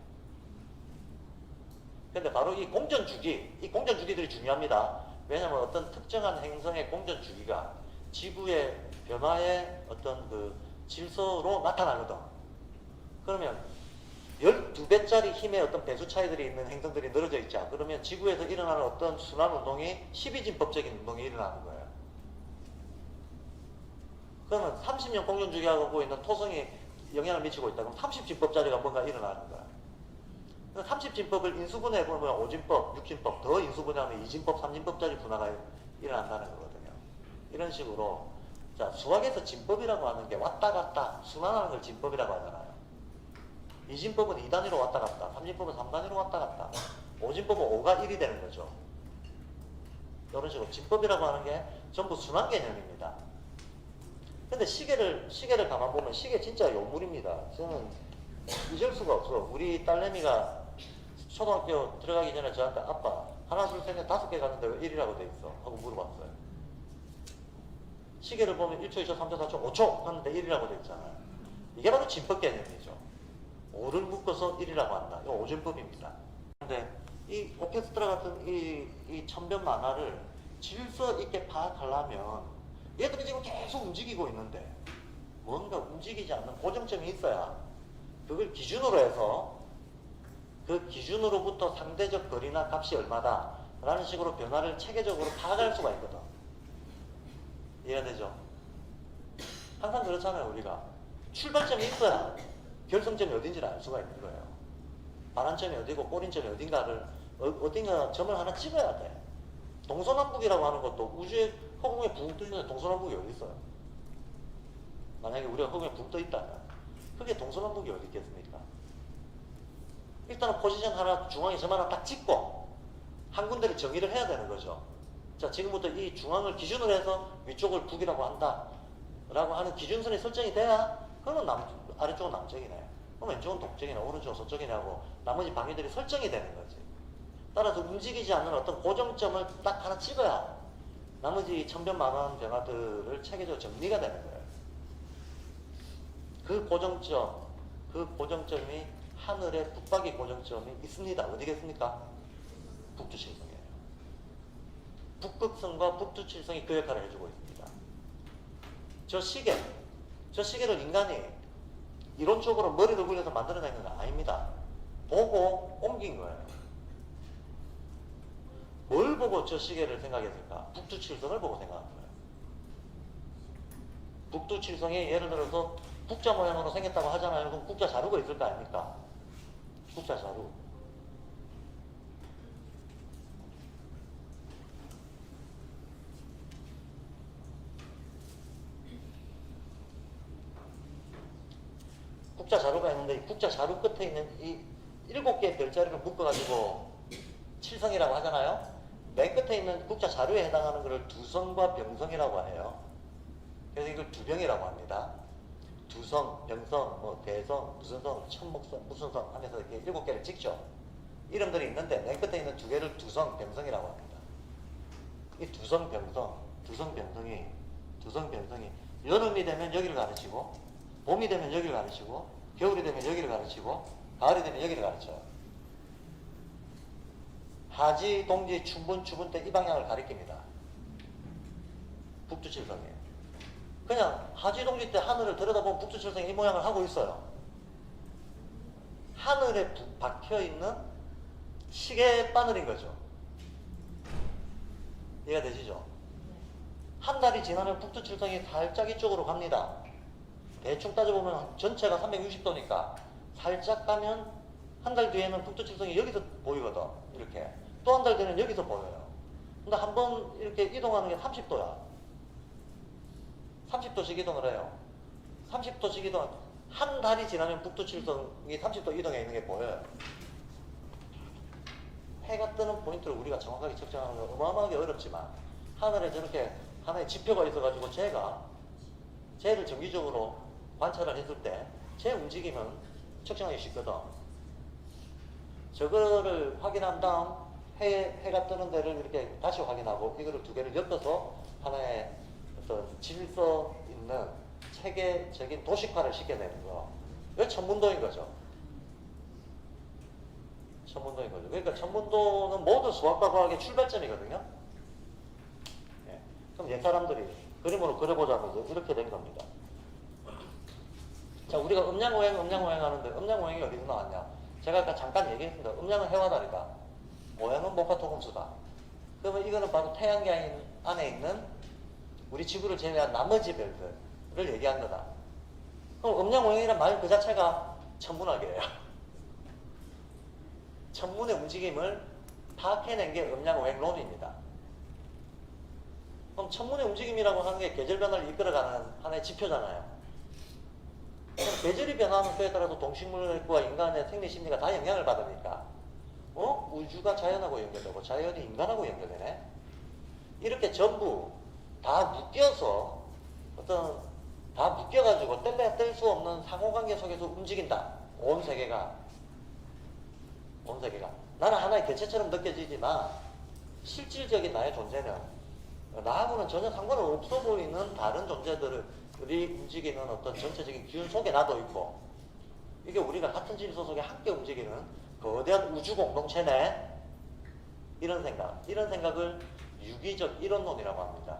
Speaker 1: 근데 바로 이 공전주기들이 중요합니다. 왜냐하면 어떤 특정한 행성의 공전주기가 지구의 변화의 어떤 그 질서로 나타나거든. 그러면 12배짜리 힘의 어떤 배수 차이들이 있는 행성들이 늘어져 있자. 그러면 지구에서 일어나는 어떤 순환 운동이 12진법적인 운동이 일어나는 거예요. 그러면 30년 공전주기하고 있는 토성이 영향을 미치고 있다. 그럼 30진법짜리가 뭔가 일어나는 거야. 30진법을 인수분해해보면 5진법, 6진법, 더 인수분해하면 2진법, 3진법짜리 분화가 일어난다는 거거든요. 이런 식으로 자 수학에서 진법이라고 하는 게 왔다 갔다 순환하는 걸 진법이라고 하잖아요. 2진법은 2단위로 왔다 갔다, 3진법은 3단위로 왔다 갔다, 5진법은 5가 1이 되는 거죠. 이런 식으로 진법이라고 하는 게 전부 순환 개념입니다. 근데 시계를 가만 보면 시계 진짜 요물입니다. 저는 잊을 수가 없어. 우리 딸내미가 초등학교 들어가기 전에 저한테 아빠 하나 둘 셋 넷 5개 갔는데 왜 1이라고 돼 있어? 하고 물어봤어요. 시계를 보면 1초, 2초, 3초, 4초, 5초 하는데 1이라고 돼 있잖아요. 이게 바로 진법 개념이죠. 5를 묶어서 1이라고 한다. 이거 5진법입니다. 근데 이 오케스트라 같은 이 천변 만화를 질서 있게 파악하려면 얘들이 지금 계속 움직이고 있는데 뭔가 움직이지 않는 고정점이 있어야 그걸 기준으로 해서 그 기준으로부터 상대적 거리나 값이 얼마다 라는 식으로 변화를 체계적으로 파악할 수가 있거든. 이해가 되죠? 항상 그렇잖아요. 우리가 출발점이 있어야 결승점이 어딘지를 알 수가 있는 거예요. 반환점이 어디고 꼬린점이 어딘가를 어딘가 점을 하나 찍어야 돼. 동서남북이라고 하는 것도 우주의 허공에 붕 떠 있는데 동서남북이 어디 있어요? 만약에 우리가 허공에 붕 떠 있다면 그게 동서남북이 어디 있겠습니까? 일단은 포지션 하나 중앙에 점 하나 딱 찍고 한 군데를 정의를 해야 되는 거죠. 자, 지금부터 이 중앙을 기준으로 해서 위쪽을 북이라고 한다 라고 하는 기준선이 설정이 돼야 그러면 아래쪽은 남쪽이네, 그럼 왼쪽은 동쪽이네, 오른쪽은 서쪽이네 하고 나머지 방위들이 설정이 되는 거지. 따라서 움직이지 않는 어떤 고정점을 딱 하나 찍어야 나머지 천변만화한 변화들을 체계적으로 정리가 되는 거예요. 그 고정점이 하늘의 북박이 고정점이 있습니다. 어디겠습니까? 북두칠성이에요. 북극성과 북두칠성이 그 역할을 해주고 있습니다. 저 시계를 인간이 이론적으로 머리를 굴려서 만들어낸 건 아닙니다. 보고 옮긴 거예요. 뭘 보고 저 시계를 생각했을까? 북두칠성을 보고 생각한 거예요. 북두칠성이 예를 들어서 국자 모양으로 생겼다고 하잖아요. 그럼 국자 자루가 있을 거 아닙니까? 국자 자료. 국자 자료가 있는데 이 국자 자료 끝에 있는 이 7개의 별자리를 묶어가지고 칠성이라고 하잖아요. 맨 끝에 있는 국자 자료에 해당하는 것을 두성과 병성이라고 해요. 그래서 이걸 두병이라고 합니다. 두성, 병성, 뭐 대성, 무슨 성, 천목성, 무슨 성 하면서 이렇게 7개를 찍죠. 이름들이 있는데 맨 끝에 있는 2개를 두성, 병성이라고 합니다. 이 두성, 병성, 두성, 병성이 여름이 되면 여기를 가르치고 봄이 되면 여기를 가르치고 겨울이 되면 여기를 가르치고 가을이 되면 여기를 가르쳐요. 하지, 동지, 춘분, 추분 때 이 방향을 가리킵니다. 북두칠성이에요. 그냥 하지, 동지 때 하늘을 들여다보면 북두칠성이 이 모양을 하고 있어요. 하늘에 박혀있는 시계 바늘인 거죠. 이해가 되시죠? 한 달이 지나면 북두칠성이 살짝 이쪽으로 갑니다. 대충 따져보면 전체가 360도니까 살짝 가면 한 달 뒤에는 북두칠성이 여기서 보이거든. 이렇게. 또 한 달 뒤에는 여기서 보여요. 근데 한 번 이렇게 이동하는 게 30도야. 30도씩 이동을 해요. 30도씩 이동, 한 달이 지나면 북두칠성이 30도 이동해 있는 게 보여요. 해가 뜨는 포인트를 우리가 정확하게 측정하는 건 어마어마하게 어렵지만 하늘에 저렇게 하나의 지표가 있어가지고 쟤를 정기적으로 관찰을 했을 때 쟤 움직임은 측정하기 쉽거든. 저거를 확인한 다음 해가 뜨는 데를 이렇게 다시 확인하고 이거를 2개를 엮어서 하나의 어떤 질서 있는 체계적인 도식화를 시켜내는 거. 이게 천문도인 거죠. 천문도인 거죠. 그러니까 천문도는 모든 수학과 과학의 출발점이거든요. 예. 그럼 옛 사람들이 그림으로 그려보자면서 이렇게 된 겁니다. 자, 우리가 음양오행 하는데 음양오행이 어디서 나왔냐? 제가 아까 잠깐 얘기했습니다. 음양은 해와다리다. 오행은 목화토금수다. 그러면 이거는 바로 태양계 안에 있는 우리 지구를 제외한 나머지 별들을 얘기한 거다. 그럼 음양오행이란 말 그 자체가 천문학이에요. 천문의 움직임을 파악해낸 게 음양오행론입니다. 그럼 천문의 움직임이라고 하는 게 계절 변화를 이끌어가는 하나의 지표잖아요. 그럼 계절이 변화하는 그에 따라서 동식물과 인간의 생리 심리가 다 영향을 받으니까 우주가 자연하고 연결되고 자연이 인간하고 연결되네. 이렇게 전부 다 묶여서 다 묶여가지고 뗄 수 없는 상호관계 속에서 움직인다. 온 세계가. 나는 하나의 개체처럼 느껴지지만 실질적인 나의 존재는 나하고는 전혀 상관은 없어 보이는 다른 존재들이 움직이는 어떤 전체적인 기운 속에 나도 있고, 이게 우리가 같은 질서 속에 함께 움직이는 거대한 우주 공동체네. 이런 생각을 유기적 이론론이라고 합니다.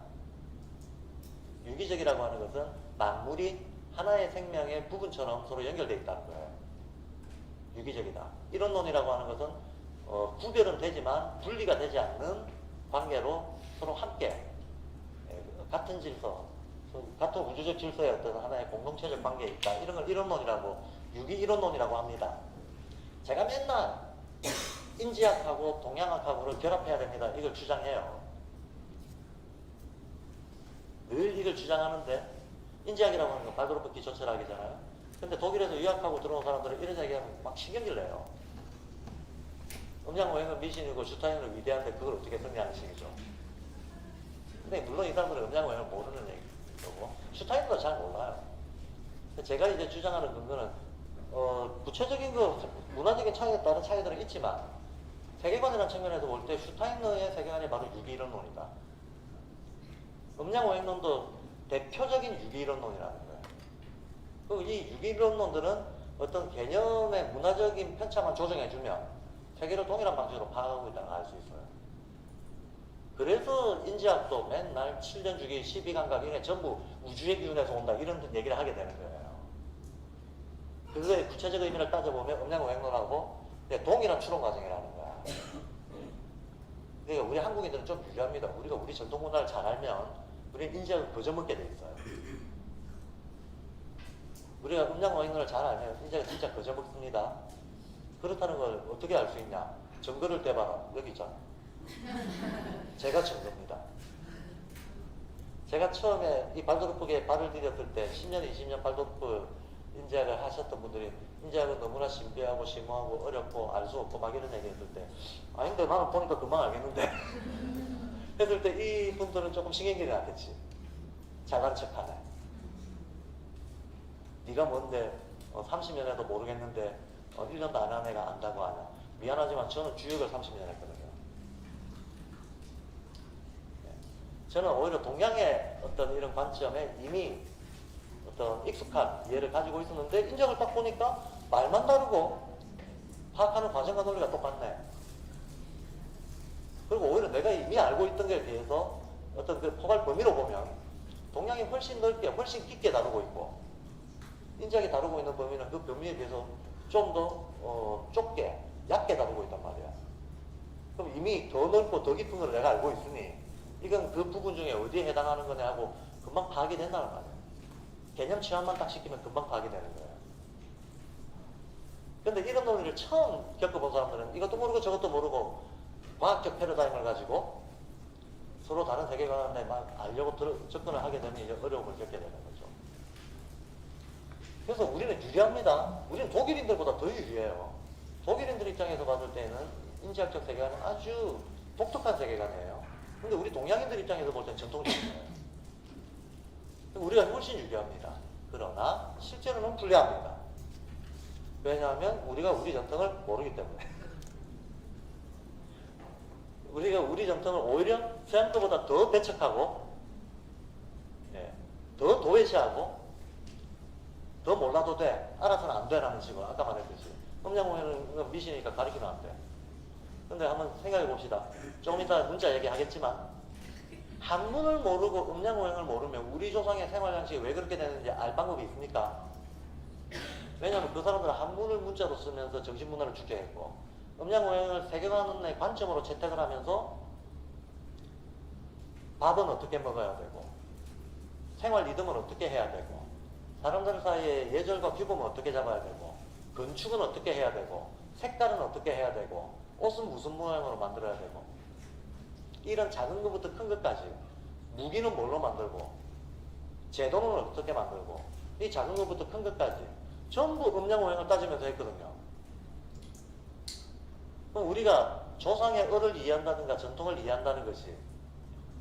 Speaker 1: 유기적이라고 하는 것은 만물이 하나의 생명의 부분처럼 서로 연결되어 있다는 거예요. 유기적이다. 이론론이라고 하는 것은 구별은 되지만 분리가 되지 않는 관계로 서로 함께 같은 질서, 같은 우주적 질서의 어떤 하나의 공동체적 관계에 있다. 이런 걸 이론론이라고, 유기 이론론이라고 합니다. 제가 맨날 인지학하고 동양학하고를 결합해야 됩니다. 이걸 주장해요. 늘 이걸 주장하는데, 인지학이라고 하는 건 발도르프 기초 철학이잖아요. 근데 독일에서 유학하고 들어온 사람들은 이런 얘기하면 막 신경질 내요. 음양오행은 미신이고 슈타인은 위대한데 그걸 어떻게 정리하는 식이죠. 근데 물론 이 사람들은 음양오행을 모르는 얘기고 슈타인도 잘 몰라요. 제가 이제 주장하는 근거는 구체적인 문화적인 차이에 따른 차이들은 있지만 세계관이라는 측면에서 볼 때 슈타인의 세계관이 바로 유기이론론이다. 음양오행론도 대표적인 유기이론론이라는 거예요. 그리고 이 유기이론론들은 어떤 개념의 문화적인 편차만 조정해주면 세계를 동일한 방식으로 파악하고 있다는 걸 알 수 있어요. 그래서 인지학도 맨날 7년 주기, 12감각 이게 전부 우주의 기운에서 온다 이런 얘기를 하게 되는 거예요. 그거의 구체적 의미를 따져보면 음양오행론하고 동일한 추론 과정이라는 거야. 그러니까 우리 한국인들은 좀 유리합니다. 우리가 우리 전통 문화를 잘 알면 우리는 인지학을 거저먹게 돼 있어요. 우리가 음양오행론을 잘 알면 인지학을 진짜 거저먹습니다. 그렇다는 걸 어떻게 알 수 있냐? 증거를 대봐라. 여기 있잖아. 제가 증거입니다. 제가 처음에 이 발도르프에 발을 디뎠을 때 10년, 20년 발도르프 인지학을 하셨던 분들이 인지학은 너무나 신비하고 심오하고 어렵고 알 수 없고 막 이런 얘기 했을 때 아닌데 나는 보니까 금방 알겠는데 했을 때 이 분들은 조금 신경질이 났겠지. 잘난 척하네. 네가 뭔데 30년 해도 모르겠는데 1년도 안 한 애가 안다고 하냐. 미안하지만 저는 주역을 30년 했거든요. 저는 오히려 동양의 어떤 이런 관점에 이미 어떤 익숙한 이해를 가지고 있었는데 인정을 딱 보니까 말만 다르고 파악하는 과정과 논리가 똑같네. 그리고 오히려 내가 이미 알고 있던 것에 비해서 어떤 그 포괄 범위로 보면 동양이 훨씬 넓게 훨씬 깊게 다루고 있고 인지학이 다루고 있는 범위는 그 범위에 비해서 좀 더 좁게 얕게 다루고 있단 말이야. 그럼 이미 더 넓고 더 깊은 걸 내가 알고 있으니 이건 그 부분 중에 어디에 해당하는 거냐 하고 금방 파악이 된다는 말이야. 개념 치환만 딱 시키면 금방 파악이 되는 거예요. 근데 이런 논리를 처음 겪어본 사람들은 이것도 모르고 저것도 모르고 과학적 패러다임을 가지고 서로 다른 세계관에 막 알려고 접근을 하게 되면 이제 어려움을 겪게 되는 거죠. 그래서 우리는 유리합니다. 우리는 독일인들보다 더 유리해요. 독일인들 입장에서 봤을 때는 인지학적 세계관은 아주 독특한 세계관이에요. 근데 우리 동양인들 입장에서 볼 때는 전통적이에요. 우리가 훨씬 유리합니다. 그러나 실제로는 불리합니다. 왜냐하면 우리가 우리 전통을 모르기 때문에. 우리가 우리 전통을 오히려 서양들보다 더 배척하고 더 도외시하고 더 몰라도 돼. 알아서는 안 돼라는 식으로 아까 말했듯이 음양오행은 미신이니까 가르치면 안 돼. 근데 한번 생각해 봅시다. 조금 이따 문자 얘기하겠지만 한문을 모르고 음양오행을 모르면 우리 조상의 생활 양식이 왜 그렇게 되는지 알 방법이 있습니까? 왜냐하면 그 사람들은 한문을 문자로 쓰면서 정신문화를 축적했고 음양오행을 세계관의 관점으로 채택을 하면서 밥은 어떻게 먹어야 되고 생활 리듬은 어떻게 해야 되고 사람들 사이에 예절과 규범은 어떻게 잡아야 되고 건축은 어떻게 해야 되고 색깔은 어떻게 해야 되고 옷은 무슨 모양으로 만들어야 되고 이런 작은 것부터 큰 것까지 무기는 뭘로 만들고 제도는 어떻게 만들고 이 작은 것부터 큰 것까지 전부 음양오행을 따지면서 했거든요. 그럼 우리가 조상의 을을 이해한다든가 전통을 이해한다는 것이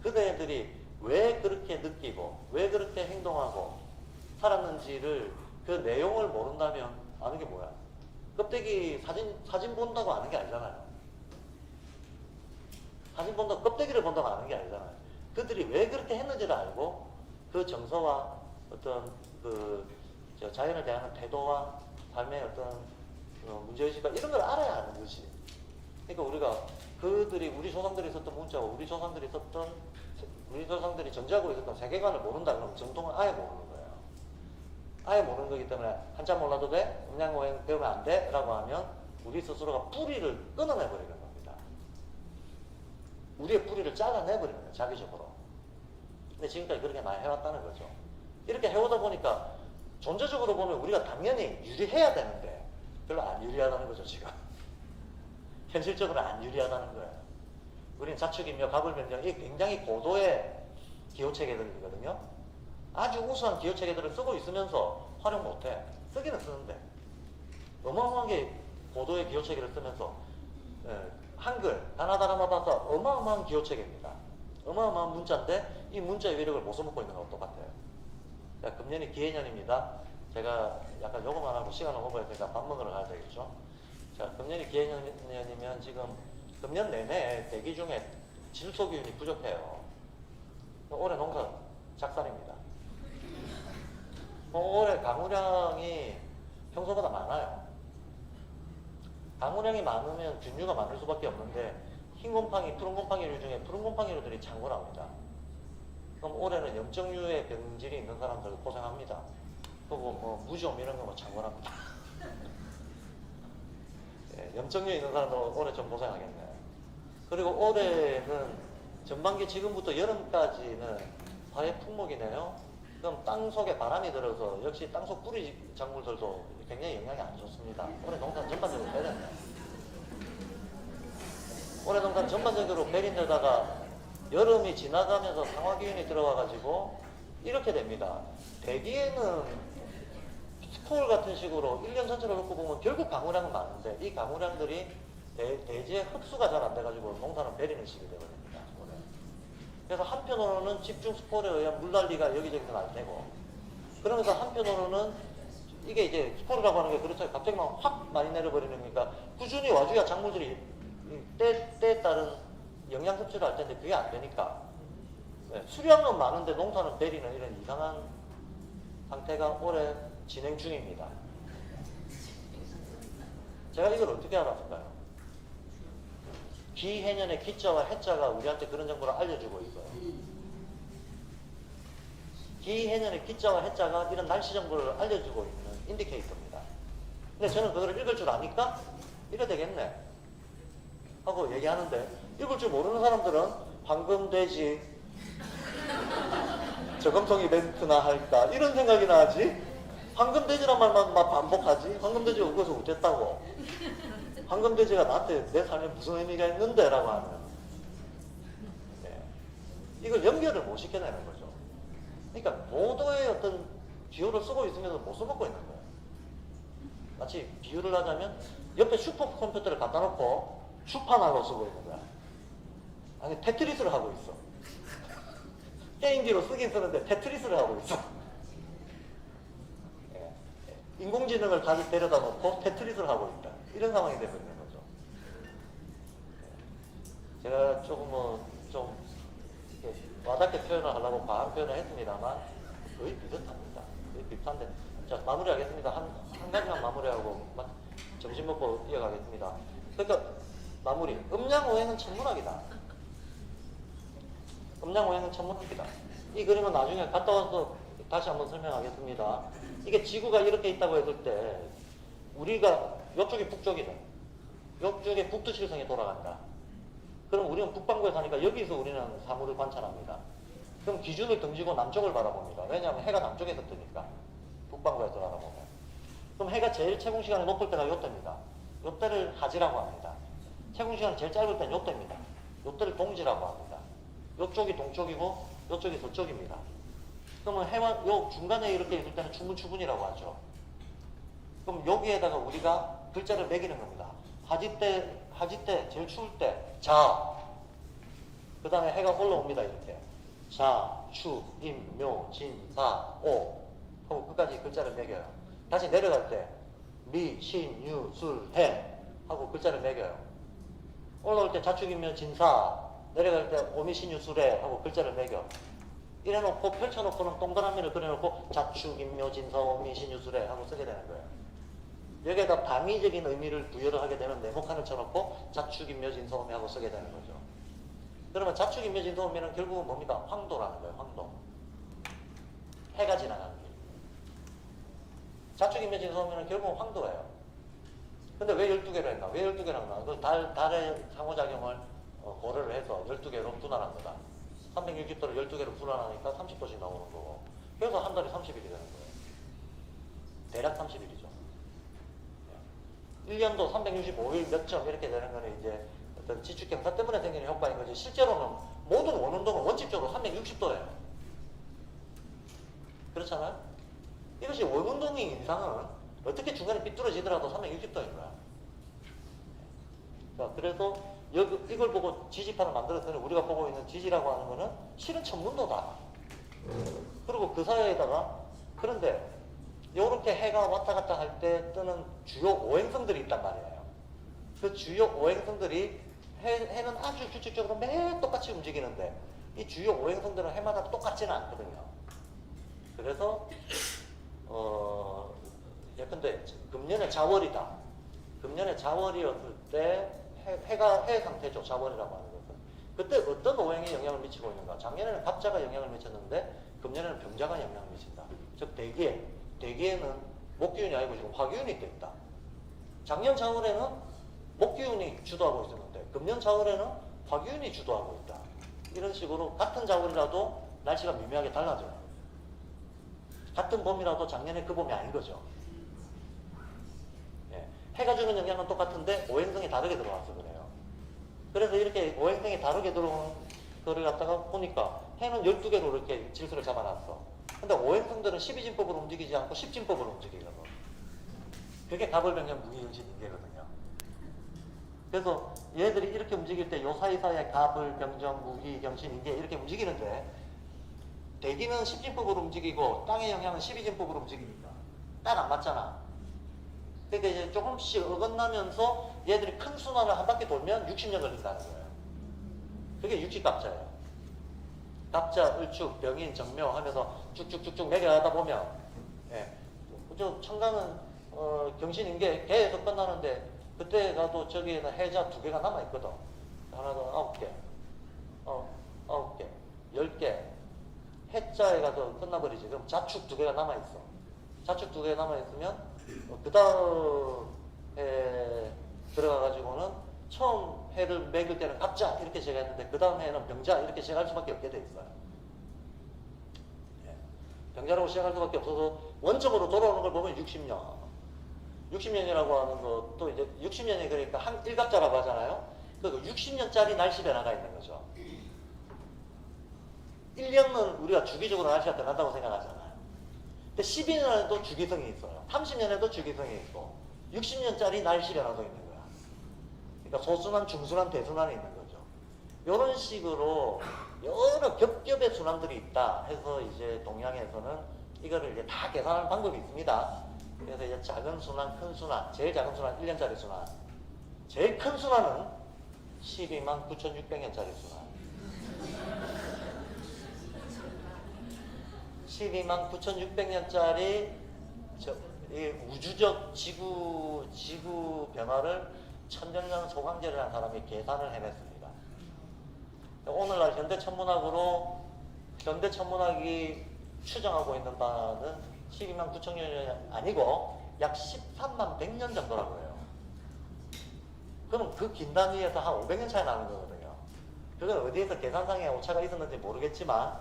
Speaker 1: 그대들이 왜 그렇게 느끼고 왜 그렇게 행동하고 살았는지를 그 내용을 모른다면 아는 게 뭐야? 껍데기 사진 본다고 아는 게 아니잖아요. 사진 본다고 껍데기를 본다고 아는 게 아니잖아요. 그들이 왜 그렇게 했는지를 알고 그 정서와 어떤 그 자연을 대하는 태도와 삶의 어떤 문제의식과 이런 걸 알아야 하는 거지. 그러니까 우리가 그들이 우리 조상들이 썼던 문자와 우리 조상들이 전제하고 있었던 세계관을 모른다 그러면 전통을 아예 모르는 거예요. 아예 모르는 거기 때문에 한자 몰라도 돼? 음양오행 배우면 안 돼? 라고 하면 우리 스스로가 뿌리를 끊어내버리는 겁니다. 우리의 뿌리를 잘라내버리는 거예요. 자기적으로. 근데 지금까지 그렇게 많이 해왔다는 거죠. 이렇게 해오다 보니까 존재적으로 보면 우리가 당연히 유리해야 되는데 별로 안 유리하다는 거죠. 지금 현실적으로 안 유리하다는 거예요. 우리는 자축이며 가불명령이 굉장히 고도의 기호체계들이거든요. 아주 우수한 기호체계들을 쓰고 있으면서 활용 못해. 쓰기는 쓰는데 어마어마하게 고도의 기호체계를 쓰면서 한글 가나다라마 봐서 어마어마한 기호체계입니다. 어마어마한 문자인데 이 문자의 위력을 못 써먹고 있는 거랑 똑같아요. 자, 금년이 기해년입니다. 제가 약간 요거만 하고 시간을 오버했으니까 밥 먹으러 가야 되겠죠. 자, 금년이 기해년이면 지금 금년 내내 대기 중에 질소기운이 부족해요. 올해 농사 작살입니다. 올해 강우량이 평소보다 많아요. 강우량이 많으면 균류가 많을 수밖에 없는데 흰 곰팡이, 푸른 곰팡이류 중에 푸른 곰팡이류들이 창궐합니다. 그럼 올해는 염증류의 병질이 있는 사람들 고생합니다. 그리고 뭐 무좀 이런 거 창궐합니다. 염증류 있는 사람들 올해 좀 고생하겠네. 그리고 올해는 전반기 지금부터 여름까지는 화해 품목이네요. 그럼 땅 속에 바람이 들어서 역시 땅 속 뿌리 작물들도 굉장히 영향이 안 좋습니다. 올해 농사는 전반적으로 베렸네. 올해 농사는 전반적으로 베린데다가 여름이 지나가면서 상화기운이 들어와가지고 이렇게 됩니다. 대기에는 스콜 같은 식으로 1년 전체를 놓고 보면 결국 강우량은 많은데 이 강우량들이 대지에 흡수가 잘 안 돼가지고 농사는 베리는 식이 되거든요. 그래서 한편으로는 집중 스콜에 의한 물난리가 여기저기서 날 테고, 그러면서 한편으로는 이게 이제 스콜이라고 하는 게 그렇죠. 갑자기 막 확 많이 내려버리는 거니까 꾸준히 와줘야 작물들이 때에 따른 영양 섭취를 할 텐데 그게 안 되니까 수량은 많은데 농사는 베리는 이런 이상한 상태가 올해 진행 중입니다. 제가 이걸 어떻게 알았을까요? 기해년의 기자와 해자가 우리한테 그런 정보를 알려주고 있어요. 기해년의 기자와 해자가 이런 날씨 정보를 알려주고 있는 인디케이터입니다. 근데 저는 그거를 읽을 줄 아니까 이래 되겠네 하고 얘기하는데, 읽을 줄 모르는 사람들은 방금 되지 저금통 이벤트나 할까 이런 생각이나 하지, 방금 되지란 말만 막 반복하지, 방금 되지가 웃겨서 웃겠다고, 황금돼지가 나한테 내 삶에 무슨 의미가 있는데 라고 하는, 이걸 연결을 못 시켜내는 거죠. 그러니까 모두의 어떤 기호를 쓰고 있으면서 못 써먹고 있는 거예요. 마치 비유를 하자면 옆에 슈퍼컴퓨터를 갖다 놓고 슈파나로 쓰고 있는 거야. 아니 테트리스를 하고 있어. 게임기로 쓰긴 쓰는데 테트리스를 하고 있어. 인공지능을 다시 데려다 놓고 테트리스를 하고 있다. 이런 상황이 되버리는 거죠. 제가 조금 좀 와닿게 표현을 하려고 과한 표현을 했습니다만 거의 비슷합니다. 거의 비슷한데, 자 마무리하겠습니다. 한 가지만 마무리하고 점심 먹고 이어가겠습니다. 그러니까 마무리. 음양오행은 천문학이다. 음양오행은 천문학이다. 이 그림은 나중에 갔다 와서 다시 한번 설명하겠습니다. 이게 지구가 이렇게 있다고 했을 때 우리가 이쪽이 북쪽이다. 이쪽에 북두칠성이 돌아간다. 그럼 우리는 북반구에 사니까 여기서 우리는 사물을 관찰합니다. 그럼 기준을 등지고 남쪽을 바라봅니다. 왜냐하면 해가 남쪽에서 뜨니까. 북반구에서 바라보면. 그럼 해가 제일 채공시간이 높을 때가 요때입니다. 요때를 하지라고 합니다. 채공시간이 제일 짧을 때는 요때입니다. 요때를 동지라고 합니다. 요쪽이 동쪽이고 요쪽이 서쪽입니다. 그러면 해와 요 중간에 이렇게 있을 때는 충분이라고 하죠. 그럼 여기에다가 우리가 글자를 매기는 겁니다. 하지 때 제일 추울 때 자. 그 다음에 해가 올라옵니다. 이렇게 자, 추, 임, 묘, 진, 사, 오 하고 끝까지 글자를 매겨요. 다시 내려갈 때 미, 신, 유, 술, 해 하고 글자를 매겨요. 올라올 때 자축, 임, 묘, 진, 사, 내려갈 때 오미, 신, 유, 술, 해 하고 글자를 매겨. 이래놓고 펼쳐놓고는 동그라미를 그려놓고 자축, 임묘, 진사, 오미, 신, 유, 술, 해 하고 쓰게 되는 거예요. 여기에다 당위적인 의미를 부여를 하게 되면 네모칸을 쳐놓고 자축, 임묘, 진사, 오미 하고 쓰게 되는 거죠. 그러면 자축, 임묘, 진사, 오미는 결국은 뭡니까? 황도라는 거예요. 황도. 해가 지나가는 길. 자축, 임묘, 진사, 오미는 결국은 황도예요. 근데 왜 12개로 했나? 왜 12개로 했나? 그 달의 상호작용을 고려를 해서 12개로 분할한 거다. 360도를 12개로 분할하니까 30도씩 나오는 거고. 그래서 한 달에 30일이 되는 거예요. 대략 30일이죠. 1년도 365일 몇 점 이렇게 되는 거는 이제 어떤 지축경사 때문에 생기는 효과인 거지, 실제로는 모든 원운동은 원칙적으로 360도예요. 그렇잖아요? 이것이 원운동인 이상은 어떻게 중간에 삐뚤어지더라도 360도인 거야. 자, 그래서 이걸 보고 지지판을 만들었더니 우리가 보고 있는 지지라고 하는 거는 실은 천문도다. 그리고 그 사이에다가, 그런데 요렇게 해가 왔다 갔다 할 때 뜨는 주요 오행성들이 있단 말이에요. 그 주요 오행성들이 해는 아주 규칙적으로 매일 똑같이 움직이는데 이 주요 오행성들은 해마다 똑같지는 않거든요. 그래서 예컨대 금년에 자월이다. 금년에 자월이었을 때 해가 해 상태죠. 자월이라고 하는 것은. 그때 어떤 오행이 영향을 미치고 있는가? 작년에는 갑자가 영향을 미쳤는데 금년에는 병자가 영향을 미친다. 즉 대기에는 목기운이 아니고 지금 화기운이 있다. 작년 자월에는 목기운이 주도하고 있었는데 금년 자월에는 화기운이 주도하고 있다. 이런 식으로 같은 자월이라도 날씨가 미묘하게 달라져요. 같은 봄이라도 작년에 그 봄이 아닌 거죠. 예. 해가 주는 영향은 똑같은데 오행성이 다르게 들어와서 그래요. 그래서 이렇게 오행성이 다르게 들어오는 거를 갖다가 보니까 해는 12개로 이렇게 질서를 잡아놨어. 근데 오행성들은 12진법으로 움직이지 않고 10진법으로 움직이거든. 그게 갑을병정 무기경신인계거든요. 그래서 얘들이 이렇게 움직일 때 요 사이사이에 갑을병정 무기경신인계 이렇게 움직이는데 대기는 10진법으로 움직이고 땅의 영향은 12진법으로 움직이니까 딱 안 맞잖아. 그러니까 이제 조금씩 어긋나면서 얘들이 큰 순환을 한 바퀴 돌면 60년 걸린다는 거예요. 그게 육지갑자예요. 갑자, 을축, 병인, 정묘 하면서 쭉쭉쭉쭉 내려가다 보면 예. 저 청강은 경신인계 개에서 끝나는데 그때 가도 저기에는 해자 2개가 남아있거든. 하나 더 9개 9개 10개 해자에 가도 끝나버리지. 그럼 자축 2개가 남아있어. 자축 2개 남아있으면 그 다음에 들어가가지고는 처음 해를 매길 때는 갑자 이렇게 시작했는데 그 다음 해는 병자 이렇게 시작할 수밖에 없게 돼 있어요. 예. 병자라고 시작할 수밖에 없어서 원점으로 돌아오는 걸 보면 60년. 60년이라고 하는 것도 이제 60년이 그러니까 한 1갑자라고 하잖아요. 그 60년짜리 날씨 변화가 있는 거죠. 1년은 우리가 주기적으로 날씨가 변한다고 생각하잖아요. 근데 12년에도 주기성이 있어요. 30년에도 주기성이 있고 60년짜리 날씨 변화도 있는 거야. 그러니까 소순환, 중순환, 대순환이 있는 거죠. 이런 식으로 여러 겹겹의 순환들이 있다 해서 이제 동양에서는 이거를 이제 다 계산하는 방법이 있습니다. 그래서 이제 작은 순환, 큰 순환, 제일 작은 순환 1년짜리 순환, 제일 큰 순환은 12만 9,600년짜리 순환. 12만 9,600년짜리 우주적 지구 변화를 천년전 소강제라는 사람이 계산을 해냈습니다. 오늘날 현대천문학으로 현대천문학이 추정하고 있는 바는 12만 9천 년이 아니고 약 13만 100년 정도라고 해요. 그럼 그 긴 단위에서 한 500년 차이 나는 거거든요. 그건 어디에서 계산상의 오차가 있었는지 모르겠지만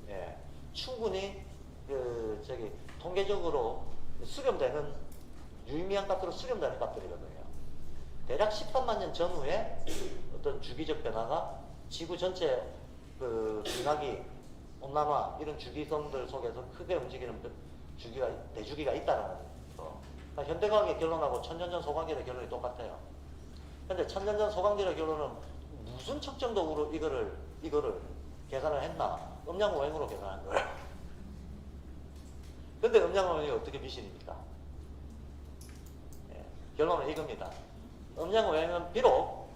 Speaker 1: 예, 충분히 통계적으로 수렴되는 유의미한 값으로 수렴되는 값들이거든요. 대략 13만 년 전후에 어떤 주기적 변화가 지구 전체 기나기, 온난화 이런 주기성들 속에서 크게 움직이는 대주기가 있다는 거. 그러니까 현대과학의 결론하고 천년전 소강계의 결론이 똑같아요. 근데 천년전 소강계의 결론은 무슨 측정도구로 이거를 계산을 했나? 음양오행으로 계산한 거예요. 근데 음양오행이 어떻게 미신입니까? 예, 결론은 이겁니다. 음양오행은 비록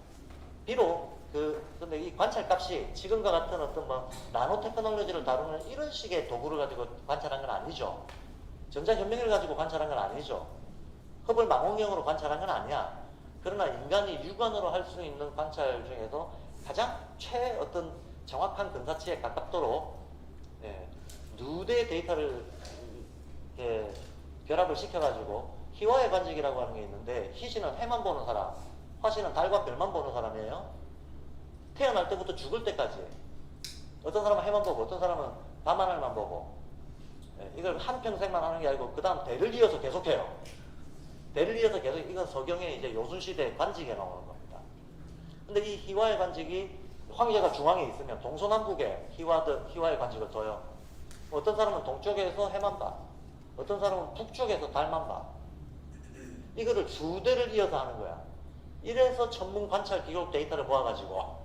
Speaker 1: 근데 이 관찰값이 지금과 같은 어떤 나노 테크놀로지를 다루는 이런 식의 도구를 가지고 관찰한 건 아니죠. 전자현명을 가지고 관찰한 건 아니죠. 허블 망원경으로 관찰한 건 아니야. 그러나 인간이 육안으로 할 수 있는 관찰 중에서 가장 어떤 정확한 근사치에 가깝도록 누대 데이터를 결합을 시켜가지고 희화의 관직이라고 하는 게 있는데 희신은 해만 보는 사람, 화신은 달과 별만 보는 사람이에요. 태어날 때부터 죽을 때까지 어떤 사람은 해만 보고 어떤 사람은 밤하늘만 보고 이걸 한평생만 하는 게 아니고 그 다음 대를 이어서 계속해요. 대를 이어서 계속 이건 서경의 이제 요순시대 관직에 나오는 겁니다. 근데 이 희화의 관직이 황제가 중앙에 있으면 동서남북에 희화의 관직을 둬요. 어떤 사람은 동쪽에서 해만 봐. 어떤 사람은 북쪽에서 달만 봐. 이거를 두 대를 이어서 하는 거야. 이래서 천문 관찰 기록 데이터를 모아가지고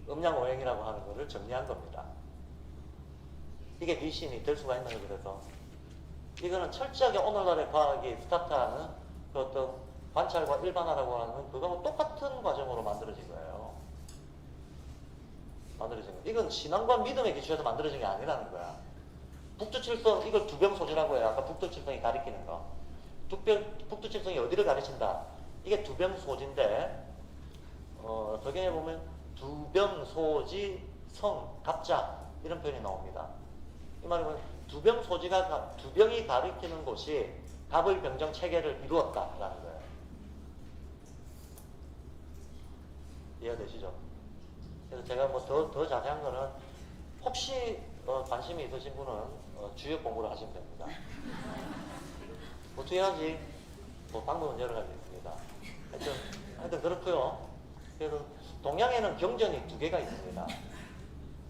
Speaker 1: 음양오행이라고 하는 거를 정리한 겁니다. 이게 미신이 될 수가 있는 거예요. 그래서 이거는 철저하게 오늘날의 과학이 스타트하는 그 어떤 관찰과 일반화라고 하는 그거하고 똑같은 과정으로 만들어진 거예요. 이건 신앙과 믿음의 기초에서 만들어진 게 아니라는 거야. 북두칠성, 이걸 두병소지라고 해요. 아까 북두칠성이 가리키는 거. 북두칠성이 어디를 가르친다? 이게 두병소지인데 적용해 보면 두병소지 성 갑자 이런 표현이 나옵니다. 이 말은 두병이 가리키는 곳이 갑을병정 체계를 이루었다라는 거예요. 이해가 되시죠? 그래서 제가 더 자세한 거는 혹시 관심이 있으신 분은 주역 공부를 하시면 됩니다. 어떻게 해야지? 방법은 여러 가지 있습니다. 하여튼 그렇고요. 그래서 동양에는 경전이 두 개가 있습니다.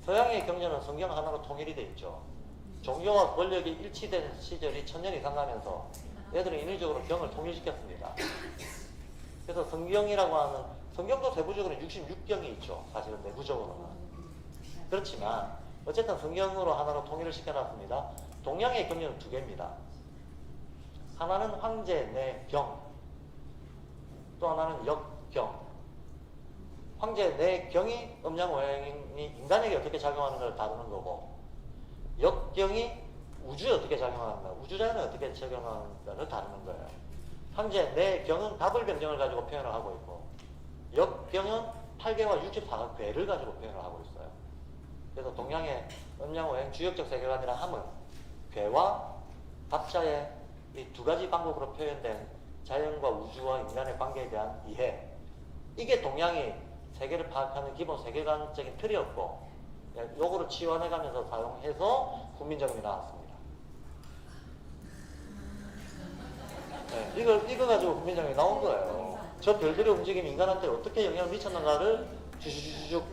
Speaker 1: 서양의 경전은 성경 하나로 통일이 되어 있죠. 종교와 권력이 일치된 시절이 1000년 이상 가면서 얘들은 인위적으로 경을 통일시켰습니다. 그래서 성경이라고 하는, 성경도 세부적으로 66경이 있죠. 사실은 내부적으로는. 그렇지만 어쨌든 성경으로 하나로 통일을 시켜놨습니다. 동양의 경전은 두 개입니다. 하나는 황제 내 경, 또 하나는 역경. 황제 내 경이 음양오행이 인간에게 어떻게 작용하는 걸 다루는 거고, 역경이 우주에 어떻게 작용하는가, 우주자연에 어떻게 적용하는가를 다루는 거예요. 황제 내 경은 다불병정을 가지고 표현을 하고 있고, 역경은 8개와 64가 괴를 가지고 표현을 하고 있어요. 그래서 동양의 음양오행 주역적 세계관이라 함은 괴와 갑자의 이 두 가지 방법으로 표현된 자연과 우주와 인간의 관계에 대한 이해, 이게 동양이 세계를 파악하는 기본 세계관적인 틀이었고, 요거를 치환해가면서 사용해서 훈민정음이 나왔습니다. 네, 이거 가지고 훈민정음이 나온 거예요. 저 별들의 움직임이 인간한테 어떻게 영향을 미쳤는가를 쭉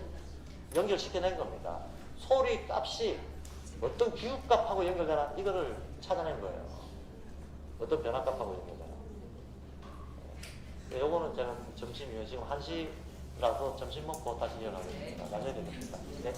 Speaker 1: 연결시켜낸 겁니다. 소리 값이 어떤 기후값하고 연결되나, 이거를 찾아낸 거예요. 어떤 변화값하고 연결되나. 네, 요거는 제가 점심 이후 지금 1시라서 점심 먹고 다시 이어가겠습니다. 나중에 되겠습니다. 네.